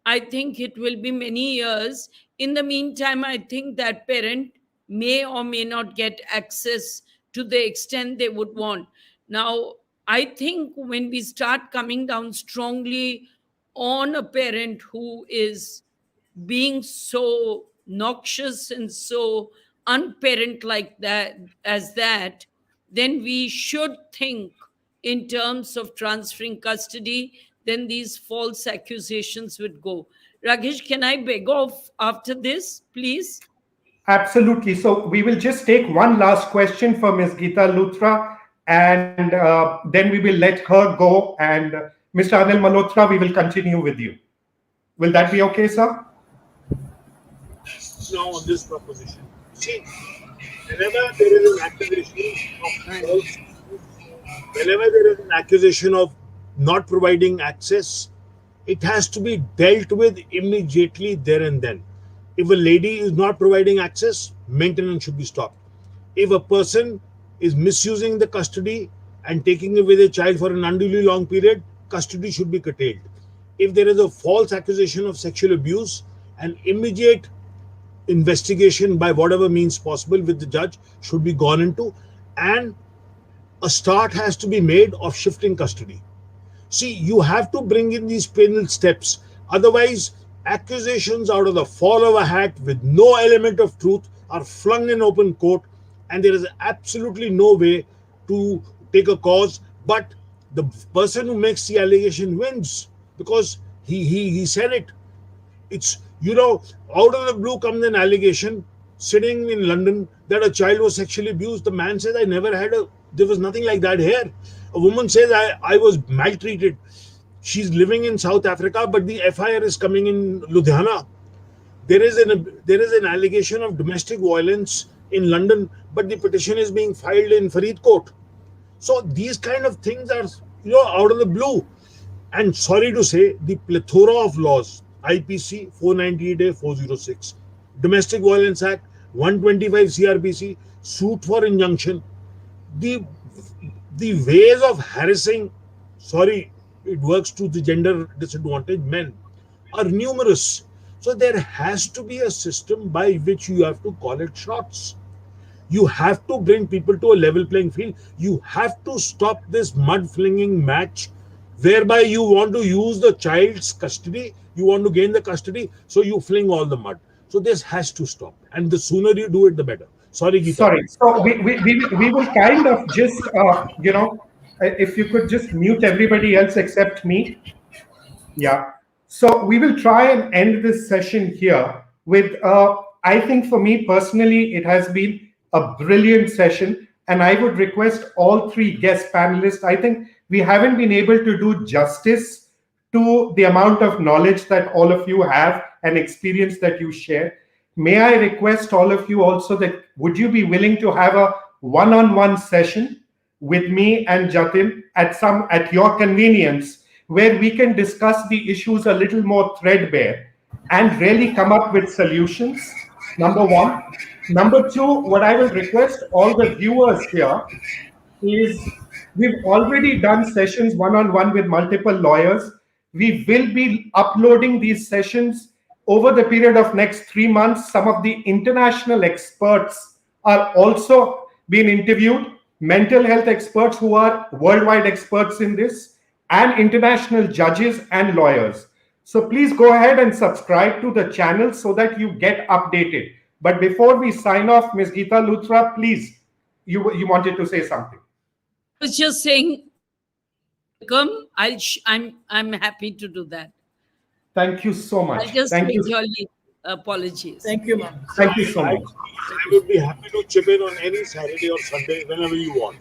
I think it will be many years. In the meantime, I think that parent may or may not get access to the extent they would want. Now, I think when we start coming down strongly on a parent who is being so noxious and so unparent like that, then we should think in terms of transferring custody. Then these false accusations would go. Rakesh, can I beg off after this, please? Absolutely. So we will just take one last question for Ms. Geeta Luthra, and then we will let her go. And Mr. Anil Malhotra, we will continue with you. Will that be okay, sir? Now on this proposition. See, whenever there is an accusation of not providing access, it has to be dealt with immediately there and then. If a lady is not providing access, maintenance should be stopped. If a person is misusing the custody and taking away the child for an unduly long period, custody should be curtailed. If there is a false accusation of sexual abuse, an immediate investigation by whatever means possible with the judge should be gone into, and a start has to be made of shifting custody. See, you have to bring in these penal steps. Otherwise, accusations out of the fall of a hat with no element of truth are flung in open court, and there is absolutely no way to take a cause. But the person who makes the allegation wins because he said it. It's, out of the blue comes an allegation. sitting in London that a child was sexually abused. The man says, there was nothing like that here. A woman says, I was maltreated. She's living in South Africa, but the FIR is coming in Ludhiana. There is an allegation of domestic violence in London, but the petition is being filed in Faridkot. So these kind of things are, out of the blue. And sorry to say, the plethora of laws, IPC 498A406, Domestic Violence Act 125 CRPC, suit for injunction, the ways of harassing, it works to the gender disadvantaged men, are numerous. So there has to be a system by which you have to call it shots. You have to bring people to a level playing field. You have to stop this mud flinging match whereby you want to use the child's custody, you want to gain the custody, so you fling all the mud. So this has to stop. And the sooner you do it, the better. Sorry, Geeta. Sorry. So we will kind of just, if you could just mute everybody else except me. Yeah. So we will try and end this session here with, I think for me personally, it has been a brilliant session. And I would request all three guest panelists, I think we haven't been able to do justice to the amount of knowledge that all of you have and experience that you share. May I request all of you also that would you be willing to have a one-on-one session with me and Jatin at your convenience, where we can discuss the issues a little more threadbare and really come up with solutions, number one. Number two, what I will request all the viewers here is we've already done sessions one-on-one with multiple lawyers. We will be uploading these sessions over the period of next 3 months. Some of the international experts are also being interviewed, mental health experts who are worldwide experts in this, and international judges and lawyers. So please go ahead and subscribe to the channel so that you get updated. But before we sign off, Ms. Geeta Luthra, please, you wanted to say something. I was just saying, welcome. I'm happy to do that. Thank you so much. I'll just Thank make you. your apologies. Thank you, ma'am. Thank you so much. I would be happy to chip in on any Saturday or Sunday whenever you want.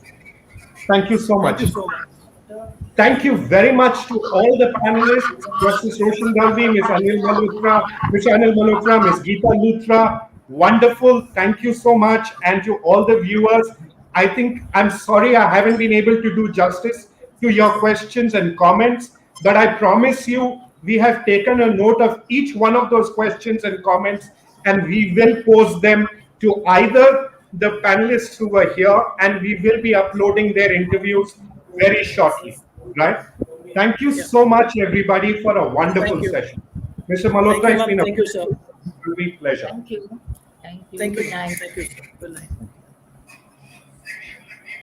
Thank you so much. Thank you so much. Thank you very much to all the panelists, Justice Roshan Dalvi, Ms. Anil Malhotra, Ms. Geeta Luthra. Wonderful. Thank you so much. And to all the viewers, I'm sorry I haven't been able to do justice to your questions and comments, but I promise you we have taken a note of each one of those questions and comments, and we will post them to either the panelists who were here, and we will be uploading their interviews very shortly, right? Thank you so much, everybody, for a wonderful session. Mr. Malhotra, it's been a Thank you, sir. pleasure. Thank you. Thank you. Thank you. Good night. Thank you, sir. Good night.